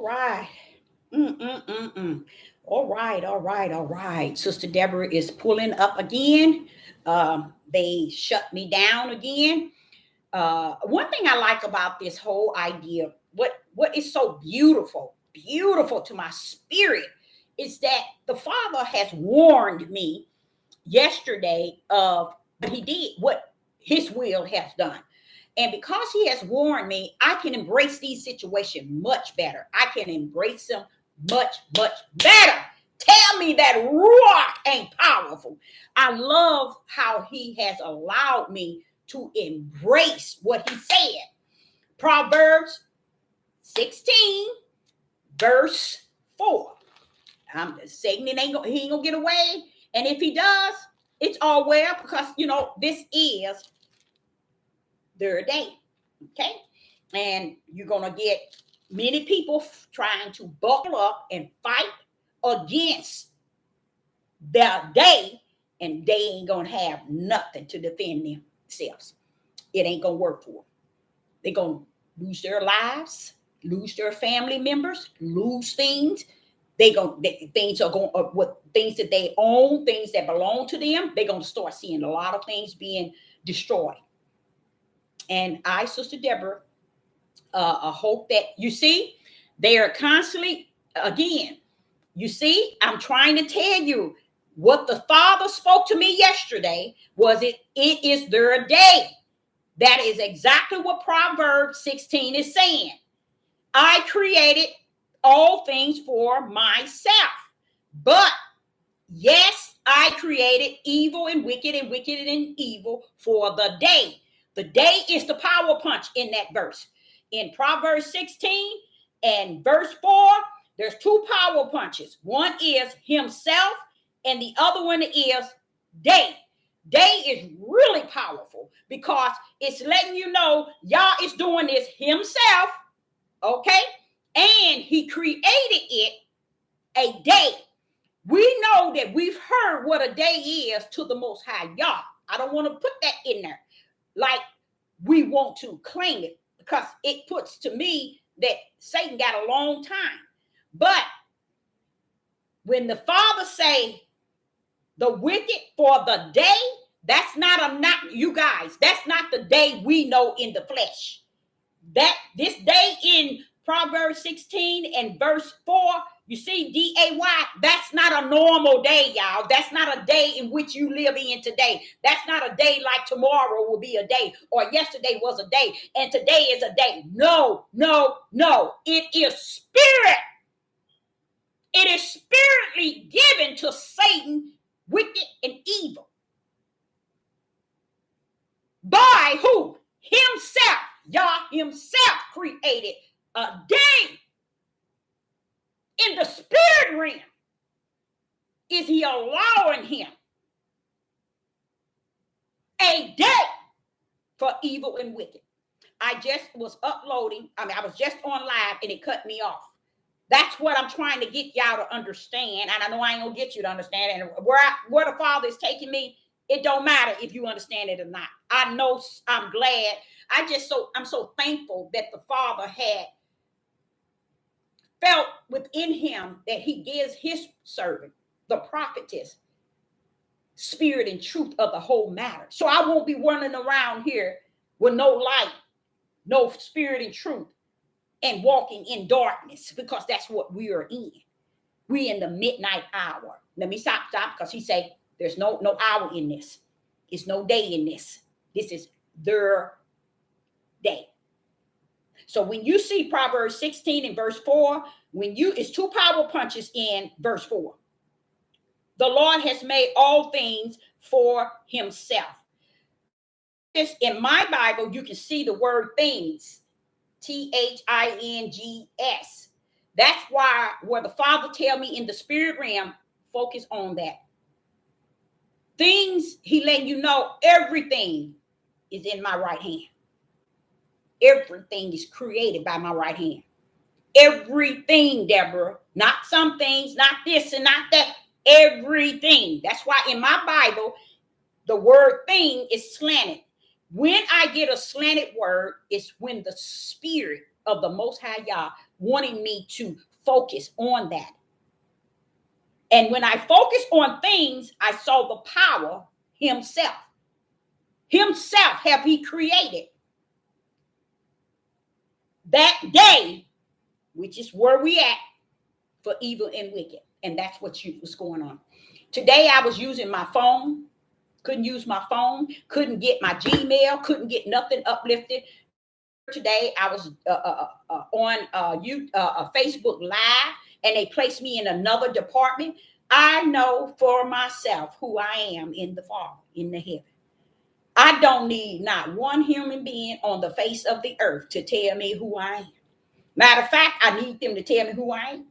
All right. Mm-mm-mm-mm. All right. Sister Deborah is pulling up again. They shut me down again. One thing I like about this whole idea, what is so beautiful to my spirit, is that the Father has warned me yesterday of what He did, what His will has done. And because He has warned me, I can embrace these situations much better. I can embrace them much better. Tell me that rock ain't powerful. I love how He has allowed me to embrace what He said. Proverbs 16, verse 4. Satan he ain't gonna get away. And if he does, it's all well, because this is their day. Okay. And you're gonna get many people trying to buckle up and fight against their day, and they ain't gonna have nothing to defend themselves. It ain't gonna work for them. They're gonna lose their lives, lose their family members, lose things. Things are going, what things that they own, things that belong to them. They're gonna start seeing a lot of things being destroyed. And I, Sister Deborah, I hope that you see they are constantly, again, you see, I'm trying to tell you what the Father spoke to me yesterday was it is their day. That is exactly what Proverbs 16 is saying. I created all things for myself, but yes, I created evil and wicked and evil for the day. The day is the power punch in that verse. In Proverbs 16 and verse 4, there's two power punches. One is himself, and the other one is day. Day is really powerful because it's letting you know Yah is doing this himself, okay? And he created it a day. We know that we've heard what a day is to the Most High Yah. I don't want to put that in there like we want to claim it, because it puts to me that Satan got a long time. But when the Father say the wicked for the day, that's not you guys, that's not the day we know in the flesh. That this day in Proverbs 16 and verse 4, you see, D-A-Y, that's not a normal day, y'all. That's not a day in which you live in today. That's not a day like tomorrow will be a day, or yesterday was a day, and today is a day. No. It is spirit. It is spiritually given to Satan, wicked and evil. By who? Himself. Yah himself created a day. In the spirit realm, is he allowing him a day for evil and wicked? I just was uploading. I was just on live and it cut me off. That's what I'm trying to get y'all to understand. And I know I ain't gonna get you to understand. And where the Father is taking me, it don't matter if you understand it or not. I know, I'm glad. I'm so thankful that the Father had felt within him that he gives his servant, the prophetess, spirit and truth of the whole matter. So I won't be running around here with no light, no spirit and truth, and walking in darkness, because that's what we are in. We in the midnight hour. Let me stop, because he said there's no hour in this. It's no day in this. This is their day. So when you see Proverbs 16 and verse 4, it's two power punches in verse 4. The Lord has made all things for himself. In my Bible, you can see the word things, Things. That's why where the Father tell me in the spirit realm, focus on that. Things, he letting you know everything is in my right hand. Everything is created by my right hand. Everything, Deborah. Not some things, not this and not that. Everything. That's why in my Bible, the word thing is slanted. When I get a slanted word, it's when the spirit of the Most High Yah, wanting me to focus on that. And when I focused on things, I saw the power himself. Himself have he created. That day, which is where we at, for evil and wicked. And that's what was going on. Today, I was using my phone. Couldn't use my phone. Couldn't get my Gmail. Couldn't get nothing uplifted. Today, I was on Facebook Live, and they placed me in another department. I know for myself who I am in the Father, in the heaven. I don't need not one human being on the face of the earth to tell me who I am. Matter of fact, I need them to tell me who I am.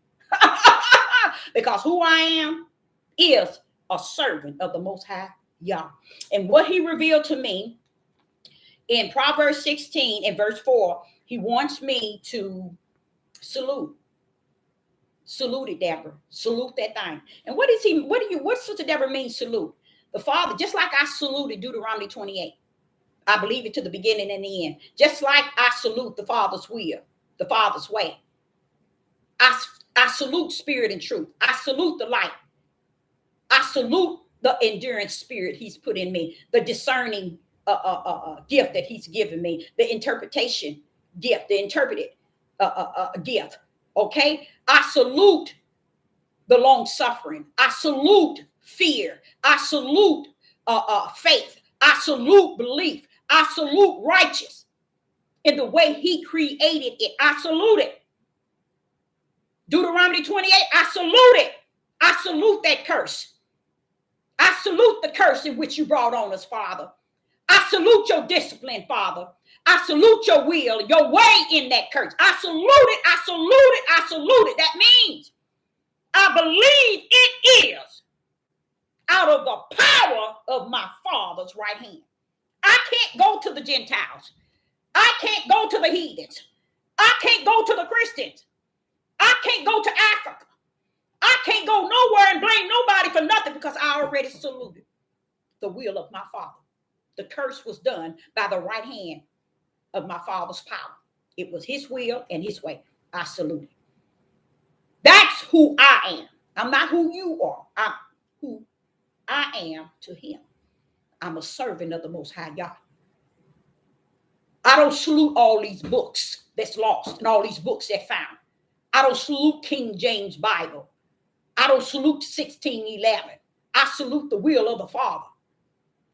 Because who I am is a servant of the Most High Yah. And what he revealed to me in Proverbs 16 and verse 4, he wants me to salute. Salute it, Deborah. Salute that thing. And what Sister Deborah mean salute? The Father, just like I saluted Deuteronomy 28. I believe it to the beginning and the end. Just like I salute the Father's will, the Father's way. I salute spirit and truth. I salute the light. I salute the endurance spirit he's put in me, the discerning gift that he's given me, the interpretation gift, the interpreted gift. Okay? I salute the long suffering. I salute fear. I salute faith. I salute belief. I salute righteous in the way he created it. I salute it. Deuteronomy 28, I salute it. I salute that curse. I salute the curse in which you brought on us, Father. I salute your discipline, Father. I salute your will, your way in that curse. I salute it. I salute it. I salute it. That means I believe it is out of the power of my Father's right hand. I can't go to the Gentiles. I can't go to the heathens. I can't go to the Christians. I can't go to Africa. I can't go nowhere and blame nobody for nothing because I already saluted the will of my Father. The curse was done by the right hand of my Father's power. It was his will and his way. I salute it. That's who I am. I'm not who you are. I'm who I am to him. I'm a servant of the Most High God. I don't salute all these books that's lost and all these books that found. I don't salute King James Bible. I don't salute 1611. I salute the will of the Father.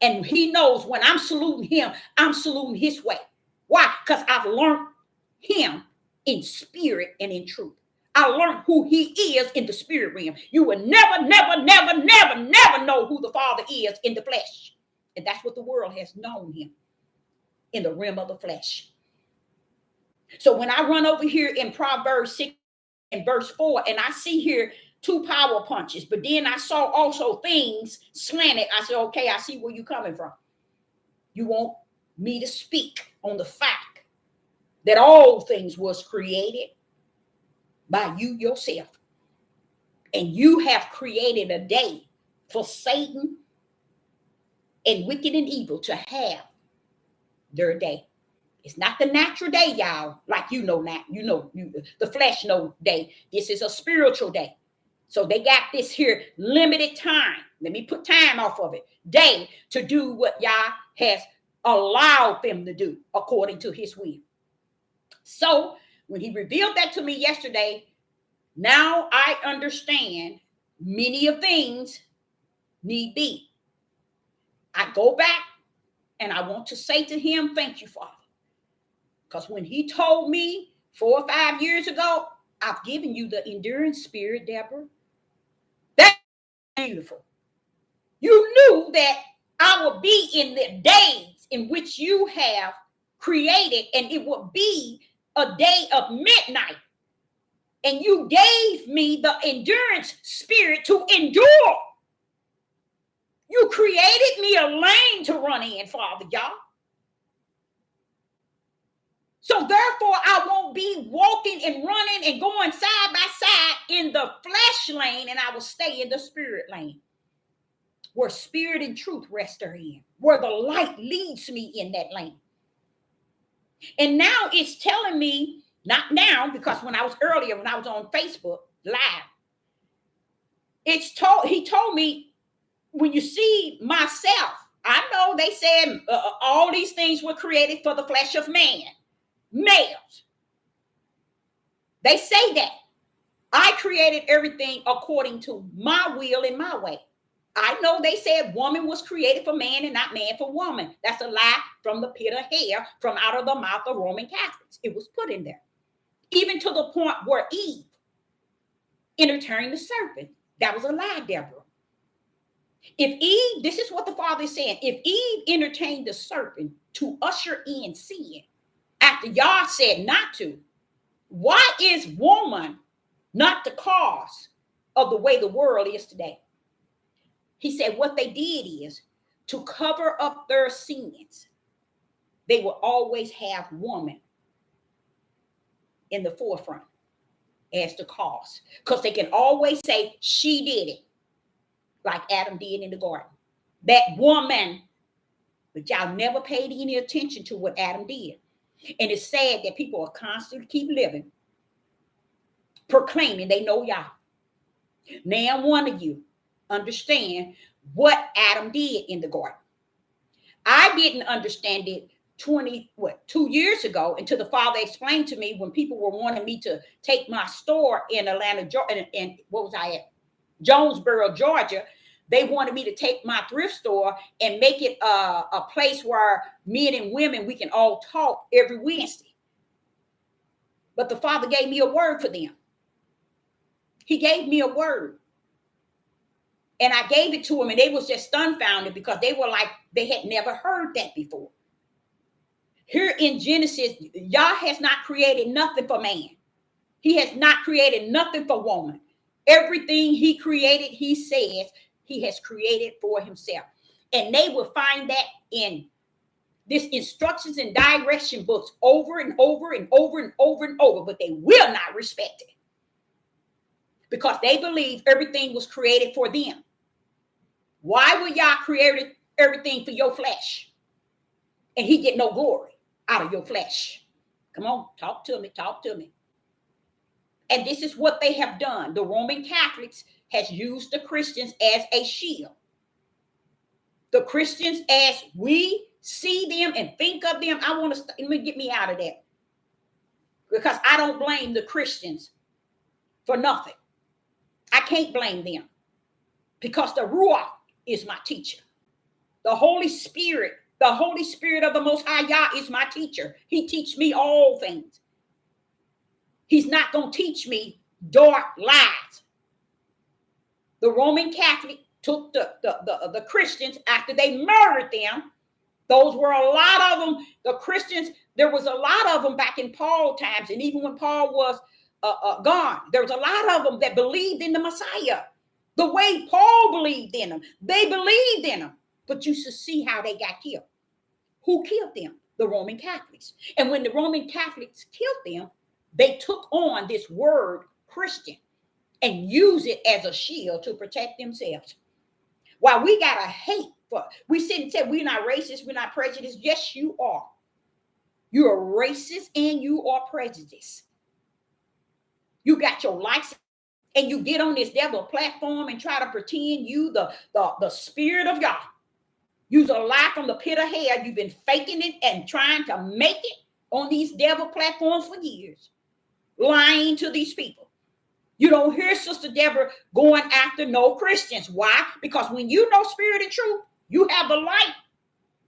And he knows when I'm saluting him, I'm saluting his way. Why? Because I've learned him in spirit and in truth. I learned who he is in the spirit realm. You will never know who the Father is in the flesh. And that's what the world has known him, in the realm of the flesh. So when I run over here in Proverbs 6 and verse 4, and I see here 2 power punches, but then I saw also things slanted. I said, okay, I see where you're coming from. You want me to speak on the fact that all things was created by you yourself. And you have created a day for Satan and wicked and evil to have their day. It's not the natural day, y'all, like you know now. The flesh know day. This is a spiritual day. So they got this here limited time. Let me put time off of it. Day to do what Yah has allowed them to do according to his will. So when he revealed that to me yesterday, now I understand many of things need be. I go back and I want to say to him, thank you, Father. Because when he told me 4 or 5 years ago, I've given you the endurance spirit, Deborah. That's beautiful. You knew that I would be in the days in which you have created, and it would be a day of midnight. And you gave me the endurance spirit to endure. You created me a lane to run in, Father, y'all. So therefore, I won't be walking and running and going side by side in the flesh lane, and I will stay in the spirit lane, where spirit and truth rest therein, where the light leads me in that lane. And now it's telling me Not now, because when I was on Facebook Live, he told me, when you see myself, I know they said all these things were created for the flesh of man, males. They say that. I created everything according to my will and my way. I know they said woman was created for man and not man for woman. That's a lie from the pit of hell, from out of the mouth of Roman Catholics. It was put in there. Even to the point where Eve entertained the serpent. That was a lie, Deborah. If Eve, this is what the Father is saying, if Eve entertained the serpent to usher in sin, after y'all said not to, why is woman not the cause of the way the world is today? He said what they did is to cover up their sins. They will always have woman in the forefront as the cause, because they can always say she did it, like Adam did in the garden. That woman, but y'all never paid any attention to what Adam did. And it's sad that people are constantly keep living, proclaiming they know y'all. Now one of you understand what Adam did in the garden. I didn't understand it 2 years ago until the Father explained to me when people were wanting me to take my store in Atlanta, Georgia, and what was I at? Jonesboro, Georgia. They wanted me to take my thrift store and make it a place where men and women, we can all talk every Wednesday. But the Father gave me a word for them. He gave me a word. And I gave it to them, and they was just dumbfounded because they were like, they had never heard that before. Here in Genesis, Yah has not created nothing for man. He has not created nothing for woman. Everything he created, he says, he has created for himself. And they will find that in this instructions and direction books over and over and over and over and over, but they will not respect it because they believe everything was created for them. Why will Yah create everything for your flesh and he get no glory out of your flesh? Come on, talk to me, talk to me. And this is what they have done. The Roman Catholics has used the Christians as a shield. The Christians, as we see them and think of them, let me get me out of that, because I don't blame the Christians for nothing. I can't blame them because the Ruach is my teacher. The Holy Spirit of the Most High Yah is my teacher. He teaches me all things. He's not going to teach me dark lies. The Roman Catholic took the Christians after they murdered them. Those were a lot of them. The Christians, there was a lot of them back in Paul times. And even when Paul was gone, there was a lot of them that believed in the Messiah. The way Paul believed in him. They believed in him. But you should see how they got killed. Who killed them? The Roman Catholics. And when the Roman Catholics killed them, they took on this word Christian and use it as a shield to protect themselves. While we got a hate for, we sit and say we're not racist, we're not prejudiced. Yes, you are. You're racist and you are prejudiced. You got your likes and you get on this devil platform and try to pretend you the spirit of God. Use a lie from the pit of hell. You've been faking it and trying to make it on these devil platforms for years. Lying to these people. You don't hear Sister Deborah going after no Christians. Why? Because when you know spirit and truth, you have the light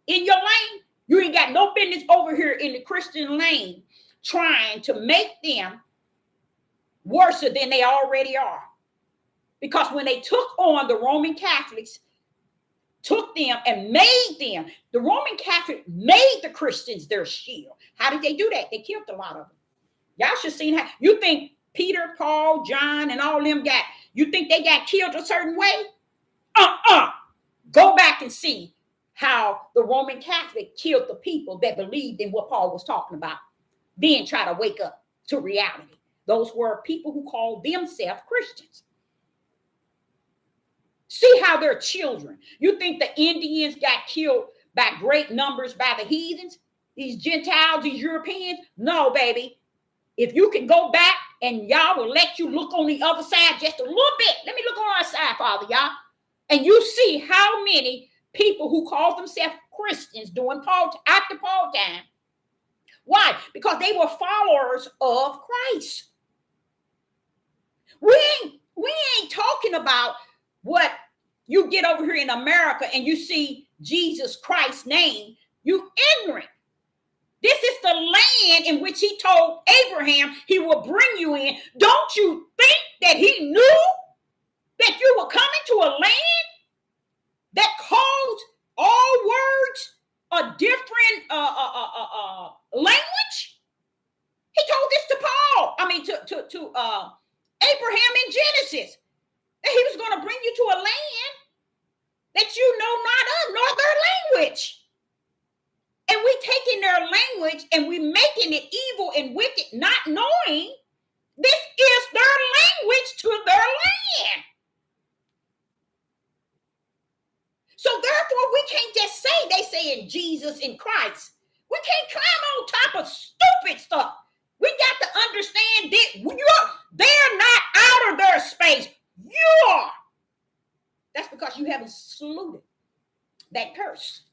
in your lane. You ain't got no business over here in the Christian lane trying to make them worse than they already are. Because when they took on the Roman Catholics, took them and made them, the Roman Catholic made the Christians their shield. How did they do that? They killed a lot of them. Y'all should see how, you think Peter, Paul, John, and all them you think they got killed a certain way? Go back and see how the Roman Catholic killed the people that believed in what Paul was talking about. Then try to wake up to reality. Those were people who called themselves Christians. See how they're children. You think the Indians got killed by great numbers by the heathens? These Gentiles, these Europeans? No, baby. If you can go back and y'all will let you look on the other side just a little bit. Let me look on our side, Father, y'all. And you see how many people who call themselves Christians during after Paul time. Why? Because they were followers of Christ. We ain't talking about what you get over here in America and you see Jesus Christ's name. You ignorant. This is the land in which he told Abraham he will bring you in. Don't you think that he knew that you were coming to a land that calls all words a different language? He told this to Paul. I mean, to Abraham in Genesis, that he was going to bring you to a land that you know not of, nor their language. And we taking their language and we making it evil and wicked, not knowing this is their language to their land. So therefore, we can't just say they say in Jesus in Christ. We can't climb on top of stupid stuff. We got to understand that they're not out of their space. You are. That's because you haven't saluted that curse.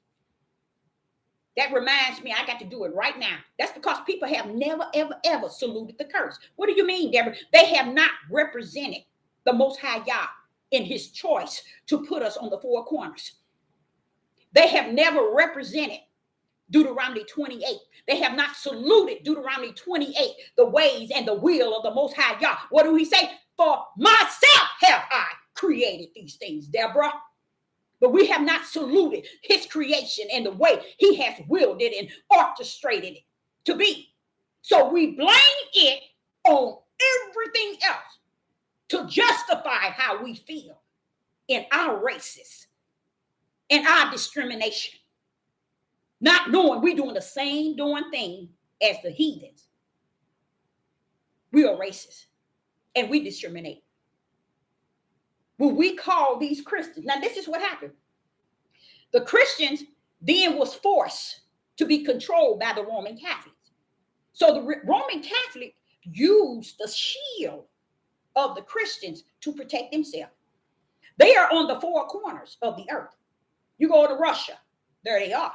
That reminds me, I got to do it right now. That's because people have never, ever, ever saluted the curse. What do you mean, Deborah? They have not represented the Most High Yah in his choice to put us on the four corners. They have never represented Deuteronomy 28. They have not saluted Deuteronomy 28, the ways and the will of the Most High Yah. What do he say? For myself have I created these things, Deborah. But we have not saluted his creation and the way he has willed it and orchestrated it to be. So we blame it on everything else to justify how we feel in our races and our discrimination. Not knowing we're doing the same darn thing as the heathens. We are racist and we discriminate. When we call these Christians, now this is what happened. The Christians then was forced to be controlled by the Roman Catholics. So the Roman Catholic used the shield of the Christians to protect themselves. They are on the four corners of the earth. You go to Russia, there they are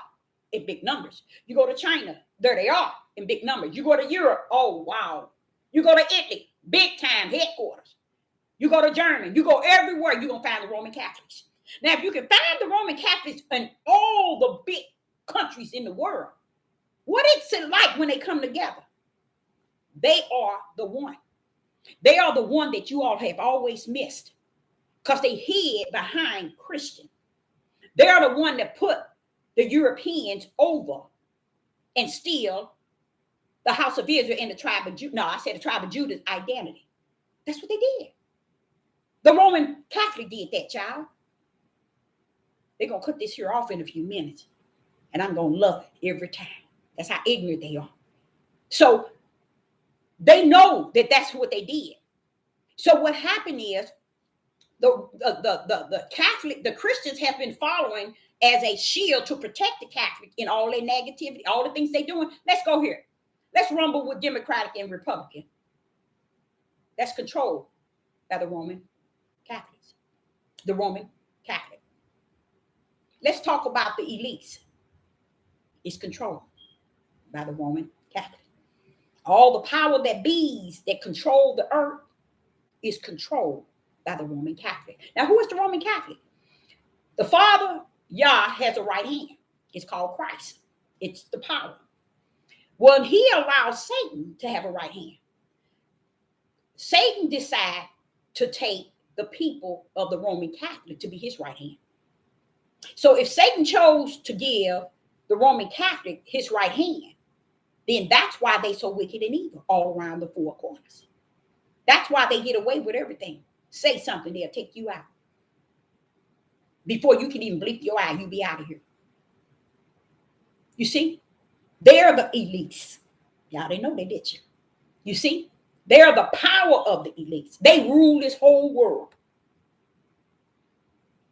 in big numbers. You go to China, there they are in big numbers. You go to Europe, oh wow. You go to Italy, big time headquarters. You go to Germany, you go everywhere, you're going to find the Roman Catholics. Now, if you can find the Roman Catholics in all the big countries in the world, what is it like when they come together? They are the one. They are the one that you all have always missed because they hid behind Christian. They are the one that put the Europeans over and steal the house of Israel and the tribe of Judah. No, I said the tribe of Judah's identity. That's what they did. The Roman Catholic did that, child. They're going to cut this here off in a few minutes. And I'm going to love it every time. That's how ignorant they are. So they know that that's what they did. So what happened is the Catholic, the Christians have been following as a shield to protect the Catholic in all their negativity, all the things they're doing. Let's go here. Let's rumble with Democratic and Republican. That's controlled by the Roman Catholics. The Roman Catholic. Let's talk about the elites. It's controlled by the Roman Catholic. All the power that bees that control the earth is controlled by the Roman Catholic. Now, who is the Roman Catholic? The Father, Yah, has a right hand. It's called Christ. It's the power. Well, he allows Satan to have a right hand. Satan decided to take the people of the Roman Catholic to be his right hand. So if Satan chose to give the Roman Catholic his right hand, then that's why they're so wicked and evil all around the four corners. That's why they get away with everything. Say something, they'll take you out. Before you can even blink your eye, you'll be out of here. You see? They're the elites. Y'all didn't know they did you. You see? They're the power of the elites. They rule this whole world.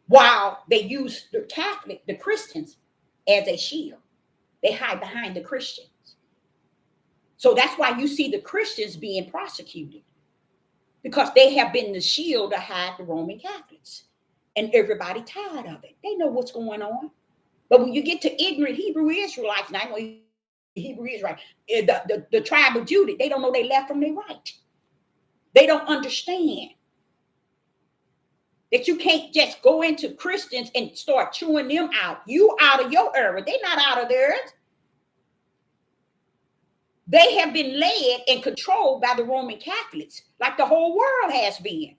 While they use the Catholic, the Christians, as a shield. They hide behind the Christians. So that's why you see the Christians being prosecuted, because they have been the shield to hide the Roman Catholics. And everybody tired of it. They know what's going on. But when you get to ignorant Hebrew Israelites, and I know Hebrew Israelites, the tribe of Judah, they don't know they left from their right. They don't understand that you can't just go into Christians and start chewing them out. You out of your era. They're not out of theirs. They have been led and controlled by the Roman Catholics, like the whole world has been.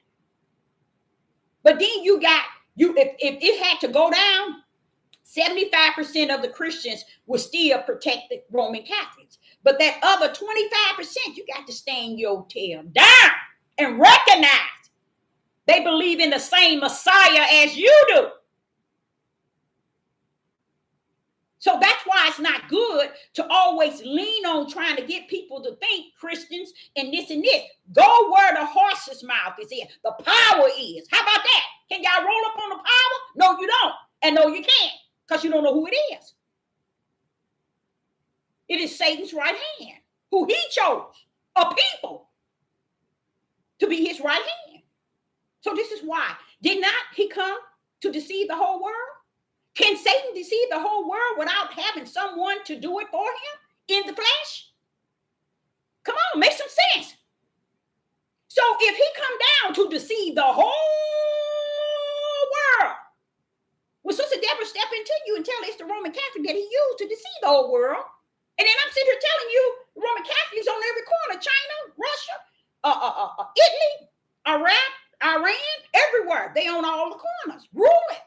But then you got, if it had to go down, 75% of the Christians would still protect the Roman Catholics. But that other 25%, you got to stand your tail down and recognize they believe in the same Messiah as you do. So that's why it's not good to always lean on trying to get people to think Christians and this and this. Go where the horse's mouth is in. The power is. How about that? Can y'all roll up on the power? No, you don't. And no, you can't, because you don't know who it is. It is Satan's right hand, who he chose, a people, to be his right hand. So this is why. Did not he come to deceive the whole world? Can Satan deceive the whole world without having someone to do it for him in the flesh? Come on, make some sense. So if he come down to deceive the whole world, well, Sister Deborah step into you and tell it's the Roman Catholic that he used to deceive the whole world. And then I'm sitting here telling you the Roman Catholics on every corner, China, Russia, Italy, Iraq, Iran, everywhere. They on all the corners, ruling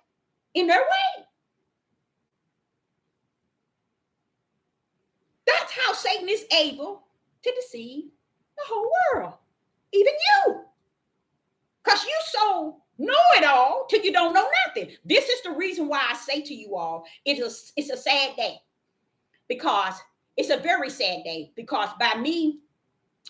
in their way. That's how Satan is able to deceive the whole world, even you. Because you so know it all till you don't know nothing. This is the reason why I say to you all, it's a sad day. Because it's a very sad day. Because by me,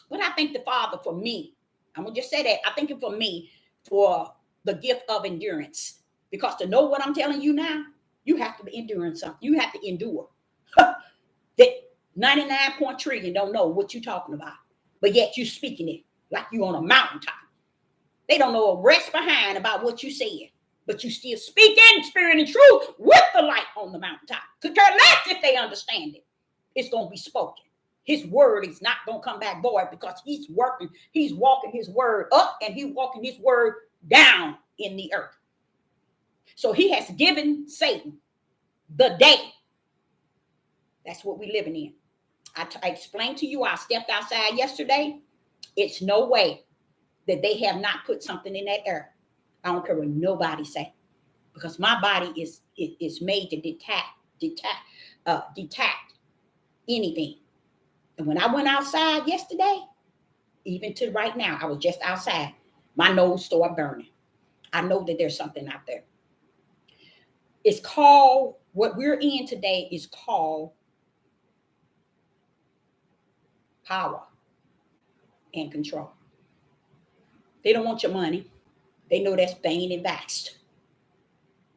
what I thank the Father for me, I'm going to just say that. I thank him for me for the gift of endurance. Because to know what I'm telling you now, you have to be enduring something. You have to endure. That 99 trillion don't know what you're talking about. But yet you speaking it like you on a mountaintop. They don't know a rest behind about what you said. But you still speak in spirit and truth with the light on the mountaintop. Could care less if they understand it. It's going to be spoken. His word is not going to come back void, because he's working. He's walking his word up and he's walking his word down in the earth. So he has given Satan the day. That's what we're living in. I explained to you, I stepped outside yesterday. It's no way that they have not put something in that air. I don't care what nobody say, because my body is made to detect anything. And when I went outside yesterday, even to right now, I was just outside, my nose started burning. I know that there's something out there. It's called, what we're in today is called power and control. They don't want your money. They know that's vain and vast.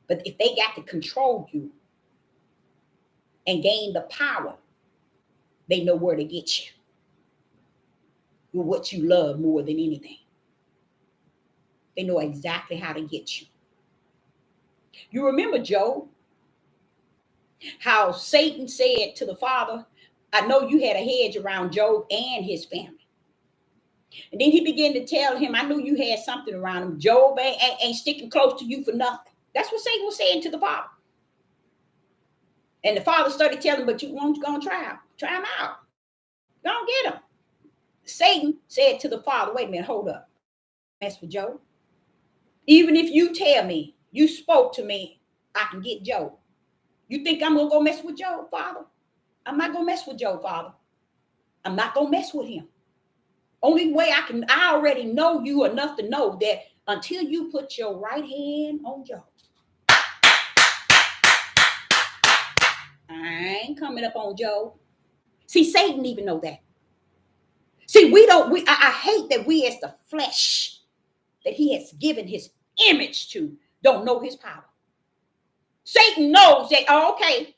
But if they got to control you and gain the power, they know where to get you. With what you love more than anything. They know exactly how to get you. You remember Job? How Satan said to the Father, I know you had a hedge around Job and his family. And then he began to tell him, I knew you had something around him. Job ain't sticking close to you for nothing. That's what Satan was saying to the Father. And the Father started telling him, but you won't go and try him. Try him out. Don't get him. Satan said to the Father, wait a minute, hold up. Mess with Job. Even if you tell me, you spoke to me, I can get Job. You think I'm going to go mess with Job, Father? I'm not going to mess with Job, Father. I'm not going to mess with him. Only way I already know you enough to know that until you put your right hand on Job, I ain't coming up on Job. See, Satan even know that. See, I hate that we as the flesh that he has given his image to don't know his power. Satan knows that, oh, okay,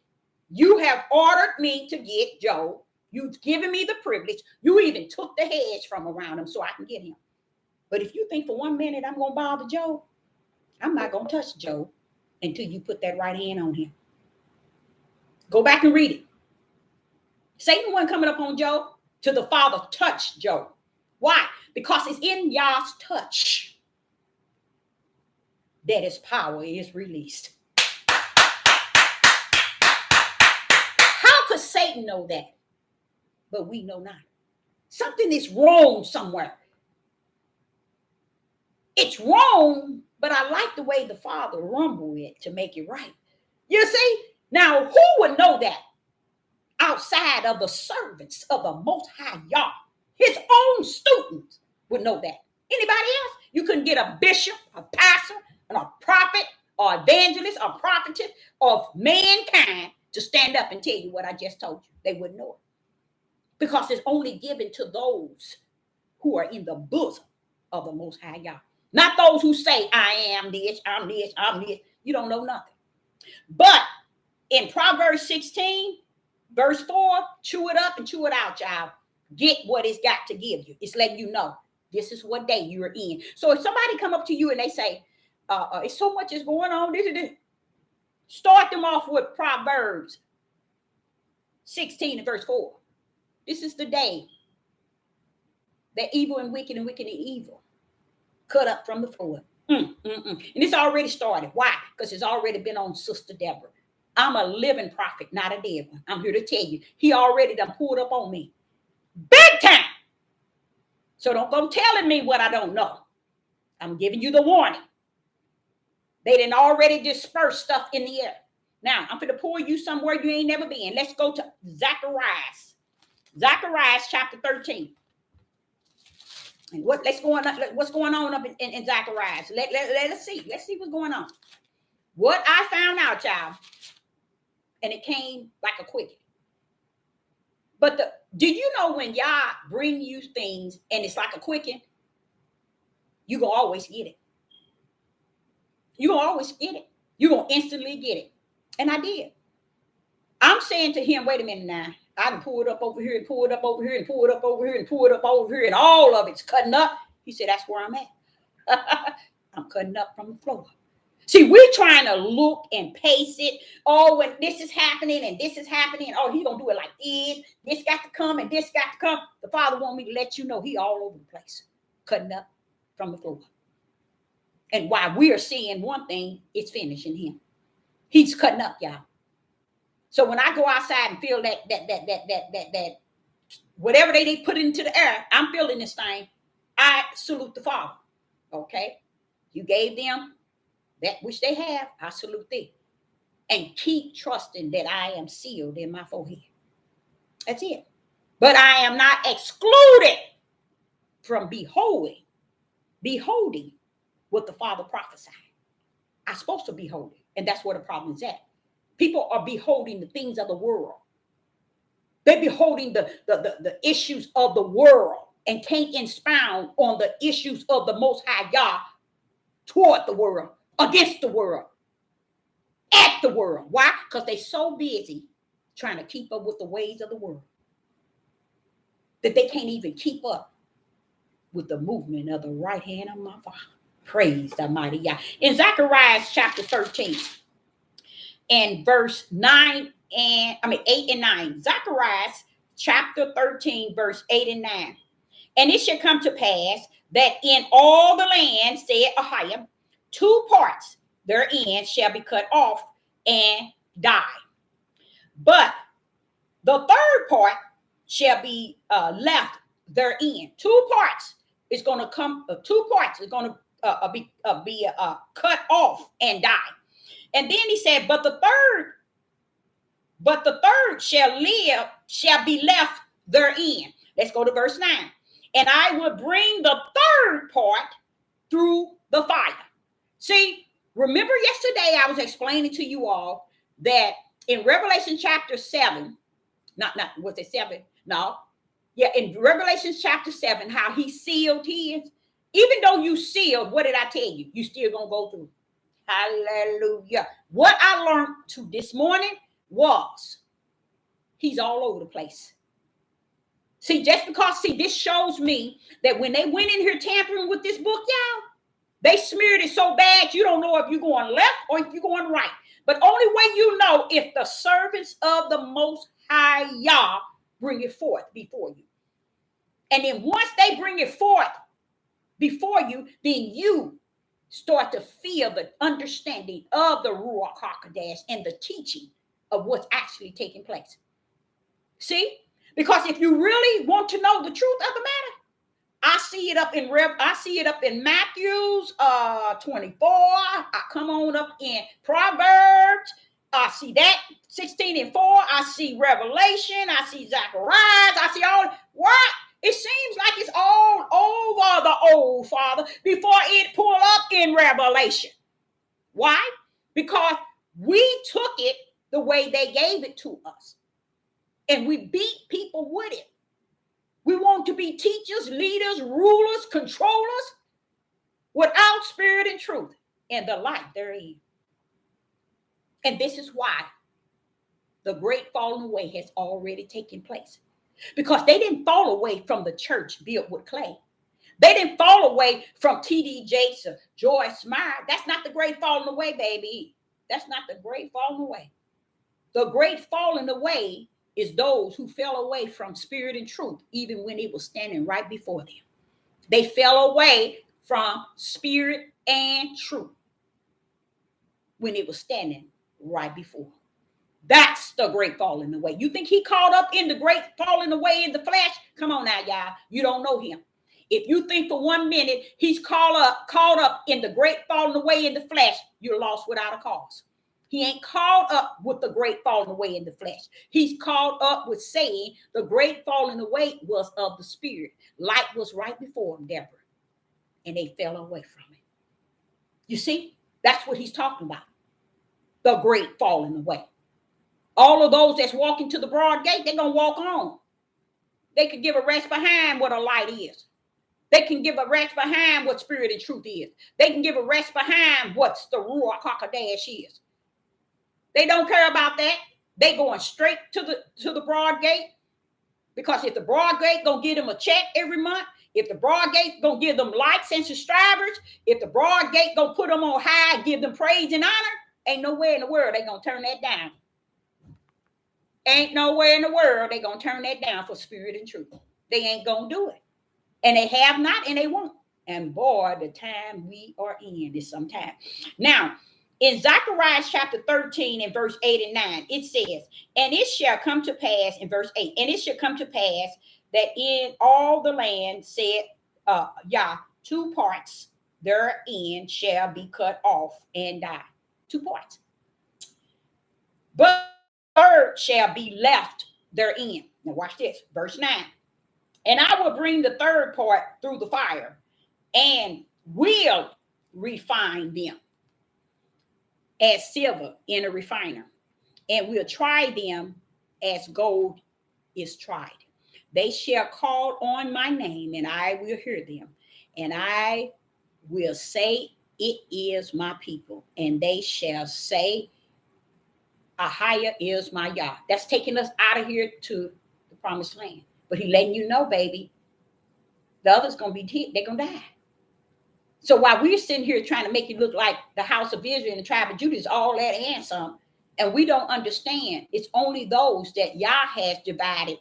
you have ordered me to get Job. You've given me the privilege. You even took the hedge from around him so I can get him. But if you think for 1 minute I'm going to bother Job, I'm not going to touch Job until you put that right hand on him. Go back and read it. Satan wasn't coming up on Job till the Father touched Job. Why? Because it's in Yah's touch that his power is released. How could Satan know that? But we know not. Something is wrong somewhere. It's wrong, but I like the way the Father rumbled it to make it right. You see? Now, who would know that outside of the servants of the Most High Yah? His own students would know that. Anybody else? You couldn't get a bishop, a pastor, and a prophet, or evangelist, or prophetess of mankind to stand up and tell you what I just told you. They wouldn't know it. Because it's only given to those who are in the bosom of the Most High Yah. Not those who say, I am this, I'm this, I'm this. You don't know nothing. But in Proverbs 16, verse 4, chew it up and chew it out, child. Get what it's got to give you. It's letting you know this is what day you're in. So if somebody come up to you and they say, it's so much is going on, this. Start them off with Proverbs 16 and verse 4. This is the day that evil and wicked and evil cut up from the floor. And it's already started. Why? Because it's already been on Sister Deborah. I'm a living prophet, not a dead one. I'm here to tell you. He already done pulled up on me. Big time. So don't go telling me what I don't know. I'm giving you the warning. They done already dispersed stuff in the air. Now, I'm going to pull you somewhere you ain't never been. Let's go to Zacharias. Zacharias chapter 13. And what's going on up in Zacharias? Let us see. Let's see what's going on. What I found out, child, and it came like a quickie. But do you know when Yah bring you things and it's like a quickie, you're going to always get it. You're going to always get it. You're going to instantly get it. And I did. I'm saying to him, wait a minute now. I can pull it up over here and pull it up over here and pull it up over here and pull it up over here and all of it's cutting up. He said, that's where I'm at. I'm cutting up from the floor. See, we're trying to look and pace it. Oh, when this is happening and this is happening. Oh, he's going to do it like this. This got to come and this got to come. The Father want me to let you know he all over the place, cutting up from the floor. And while we are seeing one thing, it's finishing him. He's cutting up, y'all. So when I go outside and feel that whatever they put into the air, I'm feeling this thing. I salute the Father. Okay, you gave them that which they have. I salute thee, and keep trusting that I am sealed in my forehead. That's it. But I am not excluded from beholding what the Father prophesied. I'm supposed to behold it, and that's where the problem is at. People are beholding the things of the world. They're beholding the issues of the world and can't expound on the issues of the Most High Yah toward the world, against the world, at the world. Why? Because they're so busy trying to keep up with the ways of the world that they can't even keep up with the movement of the right hand of my Father. Praise the mighty Yah. In Zechariah chapter 13, and verse 8 and 9. Zacharias chapter 13, verse 8 and 9. And it shall come to pass that in all the land, said Ahijah, 2 parts therein shall be cut off and die. But the third part shall be left therein. 2 parts is going to come. 2 parts is going to be cut off and die. And then he said, but the third shall be left therein. Let's go to verse 9. And I will bring the third part through the fire. See, remember yesterday I was explaining to you all that in Revelation chapter 7, was it 7? No. Yeah, in Revelation chapter 7, how he sealed his. Even though you sealed, what did I tell you? You still gonna go through. Hallelujah. What I learned to this morning was he's all over the place. See, just because, this shows me that when they went in here tampering with this book, y'all, they smeared it so bad you don't know if you're going left or if you're going right. But only way you know if the servants of the Most High Yah bring it forth before you. And then once they bring it forth before you, then you start to feel the understanding of the Ruach HaKodesh and the teaching of what's actually taking place. See? Because if you really want to know the truth of the matter, I see it up in Matthew's 24. I come on up in Proverbs. I see that 16 and 4. I see Revelation. I see Zechariah. I see all what? It seems like it's all over the old, Father, before it pull up in Revelation. Why? Because we took it the way they gave it to us. And we beat people with it. We want to be teachers, leaders, rulers, controllers without spirit and truth and the light therein. And this is why the great falling away has already taken place. Because they didn't fall away from the church built with clay. They didn't fall away from T.D. Jakes or Joyce Meyer. That's not the great falling away, baby. That's not the great falling away. The great falling away is those who fell away from spirit and truth, even when it was standing right before them. They fell away from spirit and truth when it was standing right before. That's the great falling away. You think he caught up in the great falling away in the flesh? Come on now, y'all. You don't know him. If you think for 1 minute he's caught up in the great falling away in the flesh, you're lost without a cause. He ain't caught up with the great falling away in the flesh. He's caught up with saying the great falling away was of the spirit. Light was right before him, Deborah, and they fell away from it. You see, that's what he's talking about. The great falling away. All of those that's walking to the broad gate, they're going to walk on. They could give a rest behind what a light is. They can give a rest behind what spirit and truth is. They can give a rest behind what's the Ruach HaKodesh is. They don't care about that. They going straight to the broad gate. Because if the broad gate going to give them a check every month, if the broad gate going to give them likes and subscribers, if the broad gate going to put them on high and give them praise and honor, ain't nowhere in the world they going to turn that down. Ain't nowhere in the world they going to turn that down for spirit and truth. They ain't going to do it. And they have not and they won't. And boy, the time we are in is some time. Now, in Zechariah chapter 13 and verse 8 and 9, it says, and it shall come to pass in verse 8, and it shall come to pass that in all the land, said Yah, 2 parts therein shall be cut off and die. 2 parts. But third shall be left therein. Now watch this, verse 9. And I will bring the third part through the fire and will refine them as silver in a refiner, and will try them as gold is tried. They shall call on my name, and I will hear them, and I will say, it is my people, and they shall say, Ahia is my Yah. That's taking us out of here to the promised land. But he letting you know, baby, the others going to be, they're going to die. So while we're sitting here trying to make it look like the house of Israel and the tribe of Judah is all that and some, and we don't understand, it's only those that Yah has divided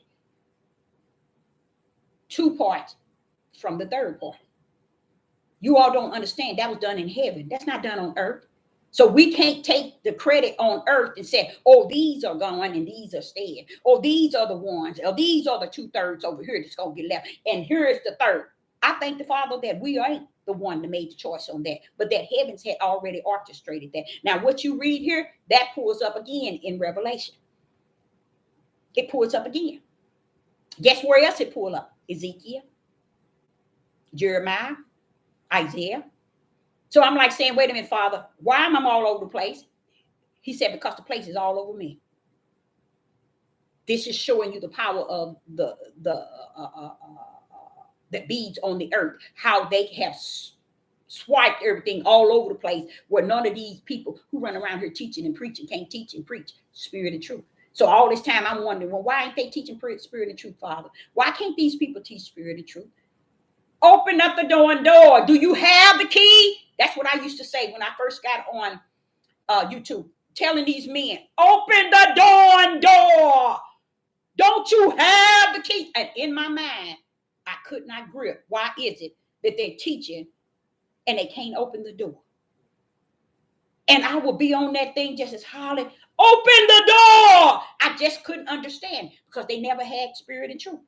2 parts from the third part. You all don't understand that was done in heaven. That's not done on earth. So we can't take the credit on earth and say, oh, these are gone and these are staying. Oh, these are the ones. Or these are the 2/3 over here that's going to get left. And here is the third. I thank the Father that we ain't the one that made the choice on that, but that heavens had already orchestrated that. Now, what you read here, that pulls up again in Revelation. It pulls up again. Guess where else it pulled up? Ezekiel, Jeremiah, Isaiah. So I'm like saying, wait a minute, Father, why am I all over the place? He said, because the place is all over me. This is showing you the power of the beads on the earth, how they have swiped everything all over the place, where none of these people who run around here teaching and preaching can't teach and preach spirit and truth. So all this time I'm wondering, well, why ain't they teaching spirit and truth, Father? Why can't these people teach spirit and truth? Open up the door. Do you have the key? That's what I used to say when I first got on YouTube, telling these men, open the door. Don't you have the key? And in my mind, I could not grip. Why is it that they're teaching and they can't open the door? And I will be on that thing just as hollering, open the door. I just couldn't understand because they never had spirit and truth.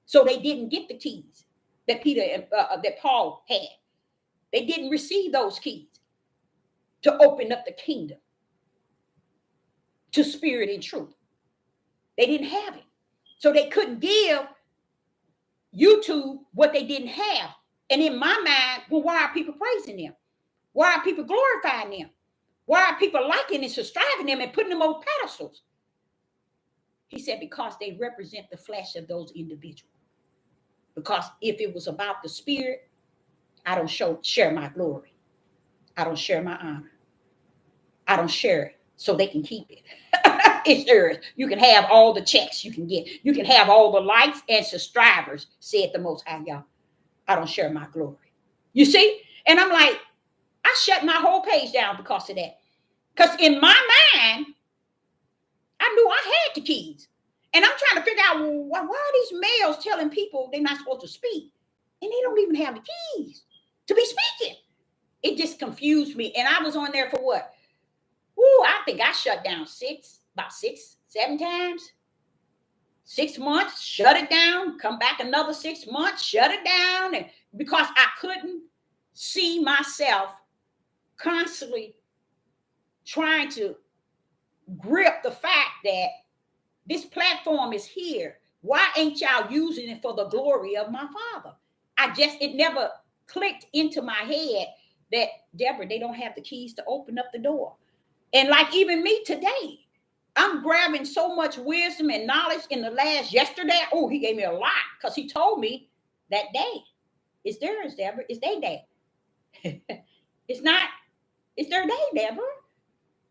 So they didn't get the keys that that Paul had. They didn't receive those keys to open up the kingdom to spirit and truth. They didn't have it. So they couldn't give YouTube what they didn't have. And in my mind, well, why are people praising them? Why are people glorifying them? Why are people liking and subscribing them and putting them on pedestals? He said, because they represent the flesh of those individuals. Because if it was about the spirit, I don't share my glory. I don't share my honor. I don't share it so they can keep it. It's yours. You can have all the checks you can get. You can have all the likes and subscribers, said the Most High y'all. I don't share my glory. You see? And I'm like, I shut my whole page down because of that. Because in my mind, I knew I had the keys. And I'm trying to figure out, well, why are these males telling people they're not supposed to speak? And they don't even have the keys to be speaking. It just confused me. And I was on there for what? I think I shut down about 6-7 times. 6 months, shut it down, come back another 6 months, shut it down. And because I couldn't see myself constantly trying to grip the fact that this platform is here. Why ain't y'all using it for the glory of my Father? It never clicked into my head that, Deborah, they don't have the keys to open up the door. And like even me today, I'm grabbing so much wisdom and knowledge in yesterday. Oh, he gave me a lot because he told me that day. It's theirs, Deborah. It's their day. It's their day, Deborah.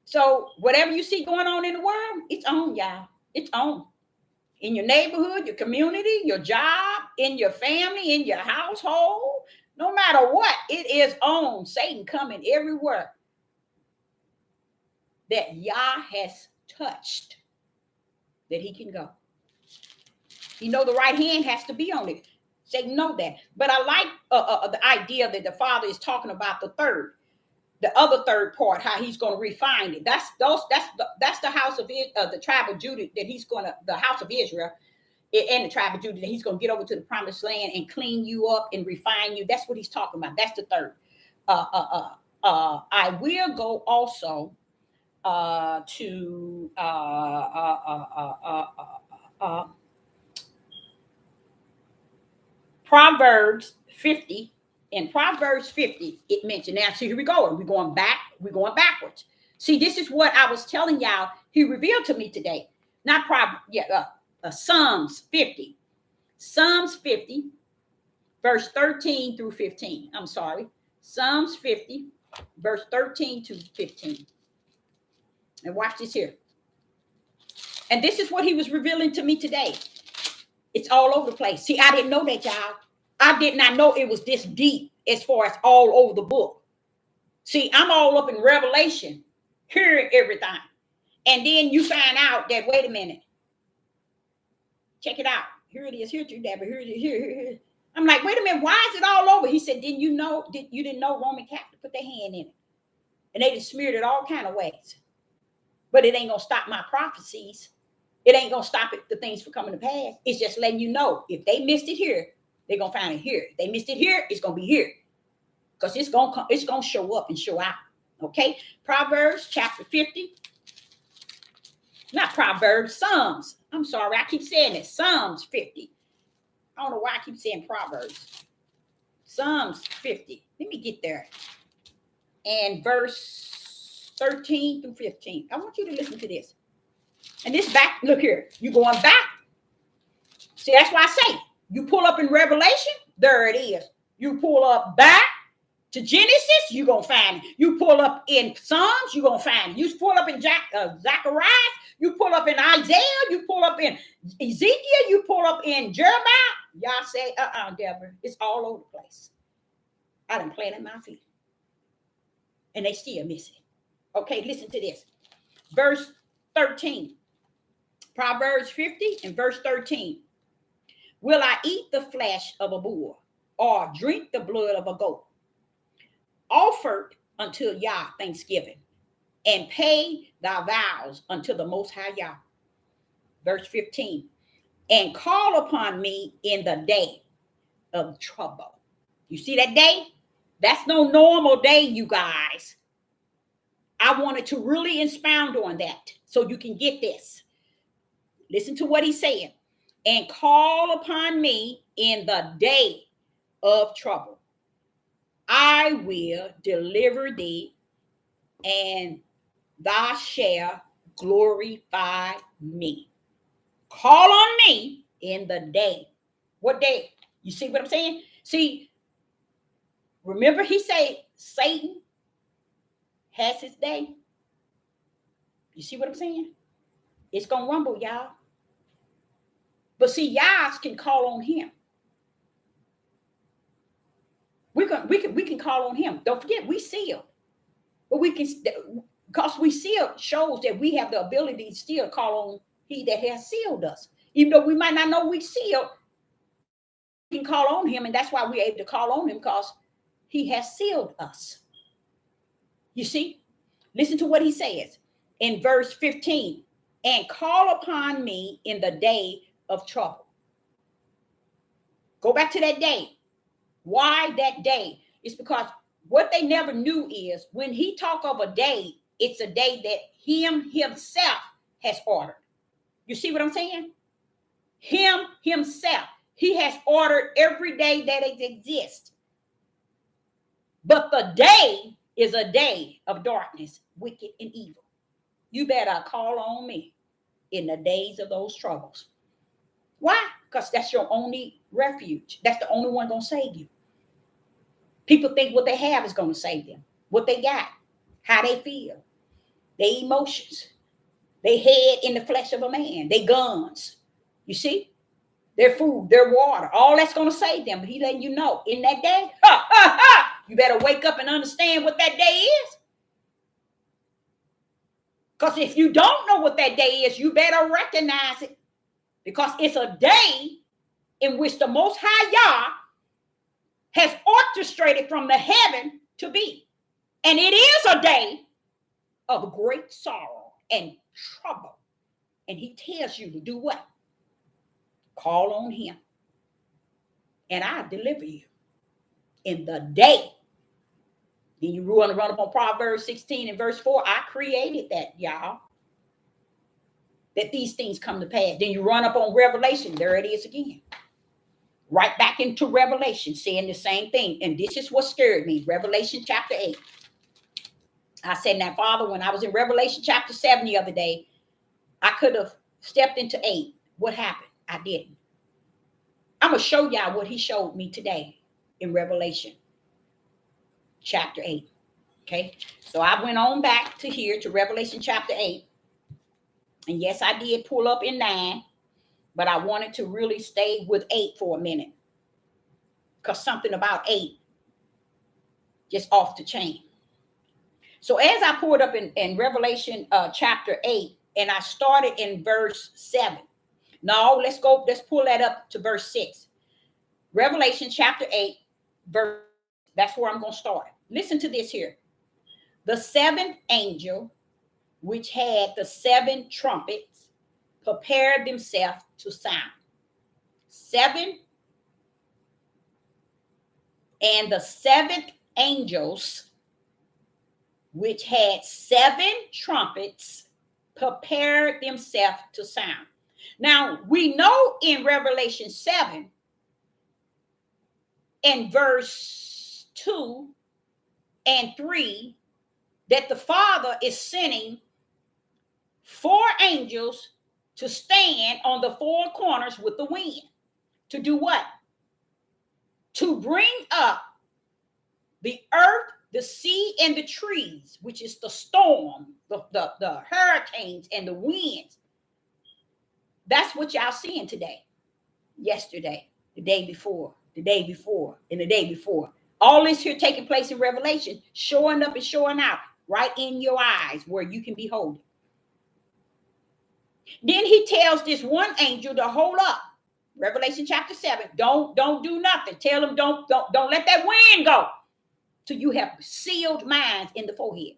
So whatever you see going on in the world, it's on, y'all. It's on. In your neighborhood, your community, your job, in your family, in your household, no matter what, it is on. Satan coming everywhere that Yah has touched, that he can go. You know, the right hand has to be on it. Satan know that. But I like the idea that the Father is talking about the other third part, how he's going to refine it. That's the house of the tribe of Judah, that the house of Israel and the tribe of Judah, that he's going to get over to the promised land and clean you up and refine you. That's what he's talking about. That's the third. I will go also to Proverbs 50. In Proverbs 50, it mentioned. Now, so here we go. We're going backwards. See, this is what I was telling y'all. He revealed to me today. Not Psalms 50. Psalms 50, verse 13 through 15. I'm sorry. Psalms 50, verse 13 to 15. And watch this here. And this is what he was revealing to me today. It's all over the place. See, I didn't know that, y'all. I did not know it was this deep as far as all over the book. See, I'm all up in Revelation, hearing everything. And then you find out that, wait a minute. Check it out. Here it is. Here, Deborah. Here it is. Here. I'm like, wait a minute. Why is it all over? He said, you didn't know Roman Catholics put their hand in it. And they just smeared it all kind of ways. But it ain't going to stop my prophecies. It ain't going to stop the things from coming to pass. It's just letting you know, if they missed it here, they're going to find it here. If they missed it here, it's going to be here. Because it's going to show up and show out. Okay? Proverbs chapter 50. Not Proverbs, Psalms. I'm sorry, I keep saying it. Psalms 50. I don't know why I keep saying Proverbs. Psalms 50. Let me get there. And verse 13 through 15. I want you to listen to this. And this back, look here. You're going back. See, that's why I say, you pull up in Revelation, there it is. You pull up back to Genesis, you're going to find it. You pull up in Psalms, you're going to find it. You pull up in Zacharias, you pull up in Isaiah, you pull up in Ezekiel, you pull up in Jeremiah. Y'all say, Deborah, it's all over the place. I done planted my feet. And they still miss it. Okay, listen to this. Verse 13. Proverbs 50 and verse 13. Will I eat the flesh of a bull or drink the blood of a goat? Offered unto Yah thanksgiving, and pay thy vows unto the Most High Yah. Verse 15. And call upon me in the day of trouble. You see that day? That's no normal day, you guys. I wanted to really expound on that so you can get this. Listen to what he said. And call upon me in the day of trouble. I will deliver thee, and thou shalt glorify me. Call on me in the day. What day? You see what I'm saying? See, remember he said Satan has his day. You see what I'm saying? It's going to rumble, y'all. But see, y'all can call on him. We can call on him. Don't forget, we sealed. But we can, because we sealed shows that we have the ability to still call on he that has sealed us. Even though we might not know we sealed, we can call on him. And that's why we're able to call on him, because he has sealed us. You see? Listen to what he says in verse 15. And call upon me in the day of trouble. Go back to that day. Why that day? It's because what they never knew is when he talk of a day, it's a day that him himself has ordered. You see what I'm saying? Him himself. He has ordered every day that it exists. But the day is a day of darkness, wicked and evil. You better call on me in the days of those troubles. Why? Because that's your only refuge. That's the only one going to save you. People think what they have is going to save them. What they got, how they feel, their emotions, their head in the flesh of a man, their guns, you see, their food, their water, all that's going to save them. But he letting you know in that day, you better wake up and understand what that day is. Because if you don't know what that day is, you better recognize it. Because it's a day in which the Most High Yah has orchestrated from the heaven to be. And it is a day of great sorrow and trouble. And he tells you to do what? Call on him. And I'll deliver you in the day. Then you run up on Proverbs 16 and verse 4. I created that, y'all. That these things come to pass. Then you run up on Revelation. There it is again. Right back into Revelation, saying the same thing. And this is what scared me. Revelation chapter 8. I said, now, Father, when I was in Revelation chapter 7 the other day, I could have stepped into 8. What happened? I didn't. I'm going to show y'all what he showed me today in Revelation chapter 8. Okay. So I went on back to here to Revelation chapter 8. And yes, I did pull up in 9. But I wanted to really stay with 8 for a minute. Because something about 8 just off the chain. So as I pulled up in Revelation chapter 8, and I started in verse 7. No, let's pull that up to verse 6. Revelation chapter 8, verse, that's where I'm going to start. Listen to this here. The seventh angel, which had the 7 trumpets, prepared themselves to sound. 7. And the 7th angels, which had 7 trumpets, prepared themselves to sound. Now, we know in Revelation 7, in verse 2 and 3, that the Father is sending 4 angels to stand on the 4 corners with the wind. To do what? To bring up the earth, the sea, and the trees, which is the storm, the hurricanes, and the winds. That's what y'all seeing today, yesterday, the day before, and the day before. All this here taking place in Revelation, showing up and showing out right in your eyes where you can behold it. Then he tells this one angel to hold up. Revelation chapter 7. Don't do nothing. Tell him don't let that wind go till you have sealed minds in the forehead.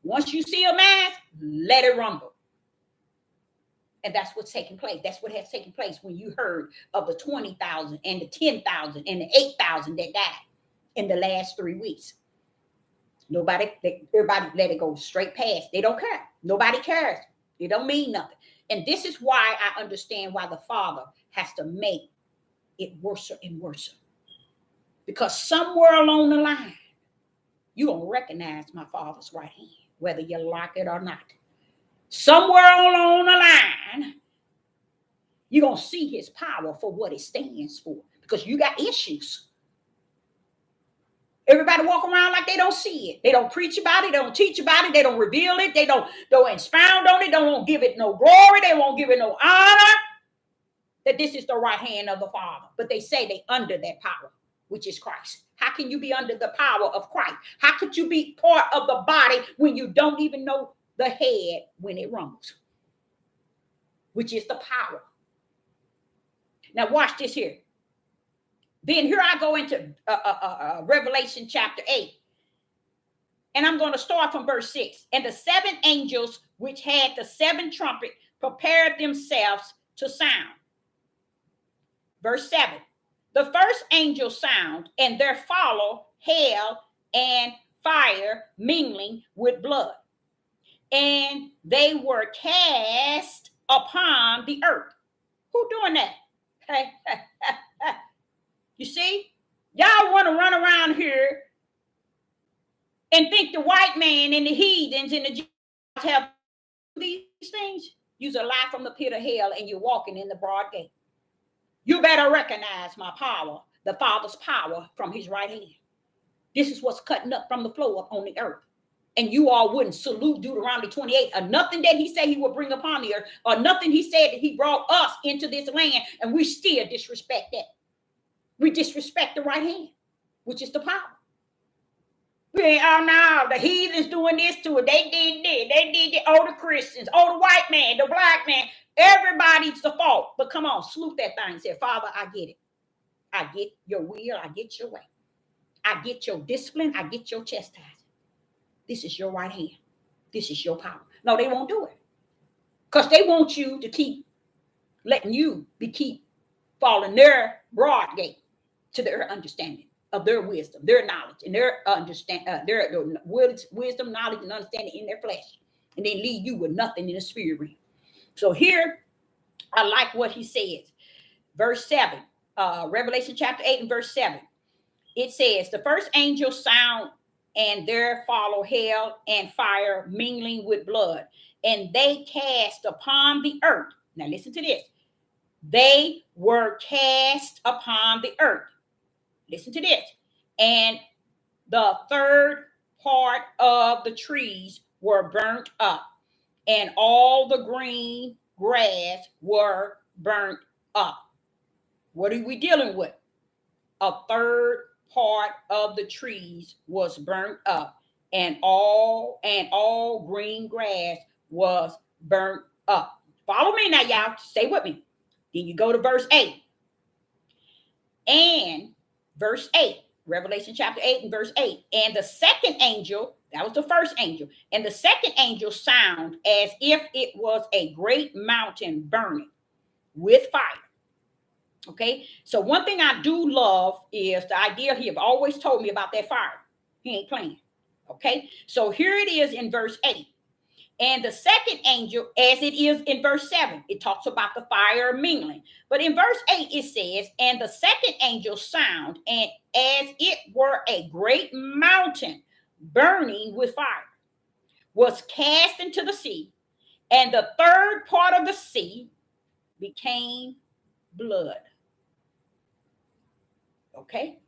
Once you seal minds, let it rumble. And that's what's taking place. That's what has taken place when you heard of the 20,000 and the 10,000 and the 8,000 that died in the last 3 weeks. Everybody let it go straight past. They don't care. Nobody cares. It don't mean nothing. And this is why I understand why the Father has to make it worse and worse. Because somewhere along the line, you don't recognize my Father's right hand, whether you like it or not. Somewhere along the line, you're going to see his power for what it stands for, because you got issues. Everybody walk around like they don't see it. They don't preach about it. They don't teach about it. They don't reveal it. They don't expound on it. They don't give it no glory. They won't give it no honor. That this is the right hand of the Father. But they say they under that power, which is Christ. How can you be under the power of Christ? How could you be part of the body when you don't even know the head when it rumbles, which is the power? Now watch this here. Then here I go into Revelation chapter 8. And I'm going to start from verse 6. And the 7 angels which had the 7 trumpets prepared themselves to sound. Verse 7. The first angel sound, and there follow hail and fire mingling with blood. And they were cast upon the earth. Who doing that? You see, y'all want to run around here and think the white man and the heathens and the Jews have these things. You're a lie from the pit of hell, and you're walking in the broad gate. You better recognize my power, the Father's power from his right hand. This is what's cutting up from the flow up on the earth. And you all wouldn't salute Deuteronomy 28 or nothing that he said he would bring upon the earth, or nothing he said that he brought us into this land, and we still disrespect that. We disrespect the right hand, which is the power. Oh no, the heathens doing this to it. They did this. They did it. Oh, the Christians. Oh, the white man, the black man. Everybody's the fault. But come on, salute that thing and say, Father, I get it. I get your will. I get your way. I get your discipline. I get your chastising. This is your right hand. This is your power. No, they won't do it. Because they want you to keep letting you keep falling their broad gate to their understanding of their wisdom, their knowledge, and their their wisdom, knowledge, and understanding in their flesh, and then leave you with nothing in the spirit realm. So here, I like what he says. Verse 7, Revelation chapter 8 and verse 7. It says, the first angel sound, and there follow hail and fire mingling with blood, and they cast upon the earth. Now listen to this. They were cast upon the earth. Listen to this. And the third part of the trees were burnt up, and all the green grass were burnt up. What are we dealing with? A third part of the trees was burnt up, and all green grass was burnt up. Follow me now, y'all. Stay with me. Then you go to verse 8. And verse 8, Revelation chapter 8 and verse 8. And the second angel, that was the first angel, and the second angel sound as if it was a great mountain burning with fire. Okay, so one thing I do love is the idea he have always told me about that fire. He ain't playing. Okay, so here it is in verse 8. And the second angel, as it is in verse 7, it talks about the fire mingling. But in verse 8, it says, and the second angel sound, and as it were a great mountain burning with fire, was cast into the sea, and the third part of the sea became blood. Okay?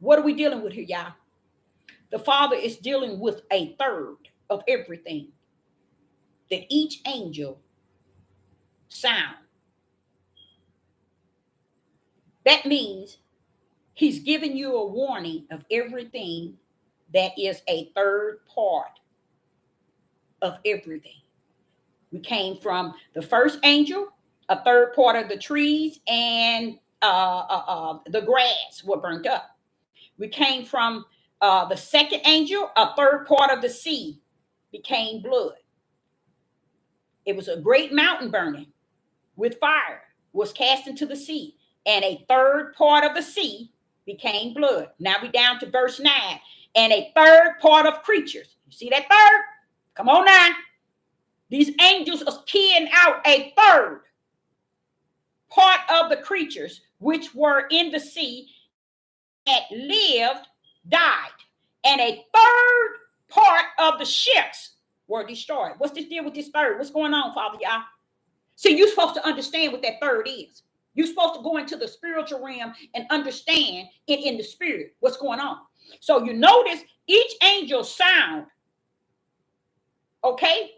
What are we dealing with here, y'all? The Father is dealing with a third of everything that each angel sound. That means he's giving you a warning of everything that is a third part of everything. We came from the first angel, a third part of the trees and the grass were burnt up. We came from the second angel, a third part of the sea became blood. It was a great mountain burning with fire, was cast into the sea, and a third part of the sea became blood. Now we down to verse 9. And a third part of creatures. You see that third? Come on now. These angels are keying out a third part of the creatures which were in the sea that lived, died. And a third part of the ships were destroyed. What's this deal with this third? What's going on, Father, y'all? See, you're supposed to understand what that third is. You're supposed to go into the spiritual realm and understand it in the spirit, what's going on. So you notice each angel sound, okay?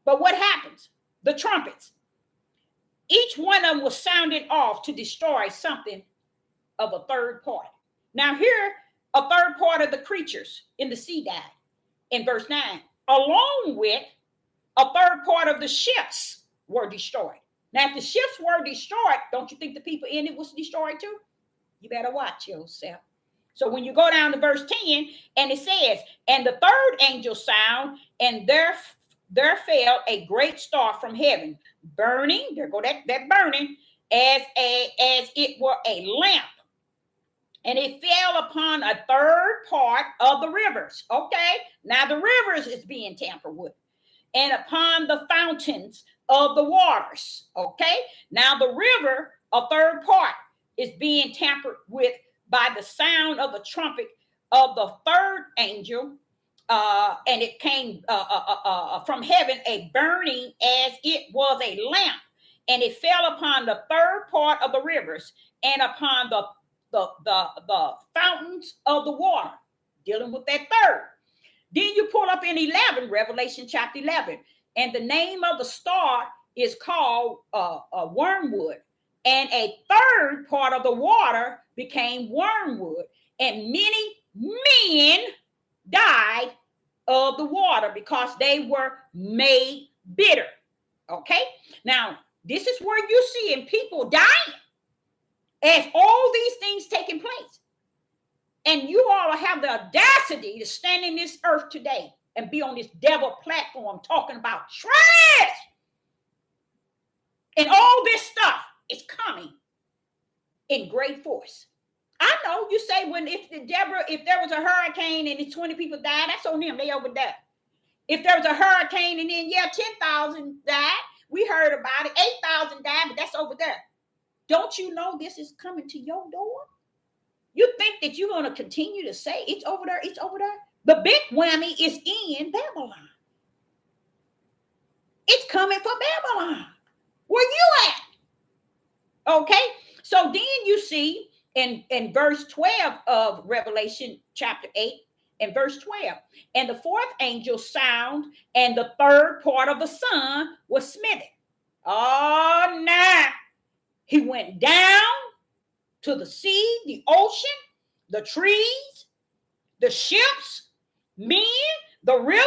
But what happens? The trumpets. Each one of them was sounded off to destroy something of a third part. Now here, a third part of the creatures in the sea died in verse 9, along with a third part of the ships were destroyed. Now, if the ships were destroyed, don't you think the people in it was destroyed too? You better watch yourself. So when you go down to verse 10, and it says, and the third angel sound, and there fell a great star from heaven, burning, there go that burning, as it were a lamp. And it fell upon a third part of the rivers. Okay, now the rivers is being tampered with. And upon the fountains of the waters. Okay, now the river, a third part, is being tampered with by the sound of the trumpet of the third angel. And it came from heaven, a burning as it was a lamp. And it fell upon the third part of the rivers and upon the fountains of the water, dealing with that third. Then you pull up in 11, Revelation chapter 11, and the name of the star is called wormwood. And a third part of the water became wormwood, and many men died of the water because they were made bitter. Okay, now this is where you're seeing people dying as all these things taking place. And you all have the audacity to stand in this earth today and be on this devil platform talking about trash. And all this stuff is coming in great force. I know you say if there was a hurricane and 20 people died, that's on them. They over there. If there was a hurricane and then 10,000 died, we heard about it. 8,000 died, but that's over there. Don't you know this is coming to your door? You think that you're going to continue to say it's over there, it's over there? The big whammy is in Babylon. It's coming for Babylon. Where you at? Okay, so then you see in verse 12 of Revelation chapter 8 and verse 12, and the fourth angel sound, and the third part of the sun was smitten. Oh, nah. He went down to the sea, the ocean, the trees, the ships, men, the rivers,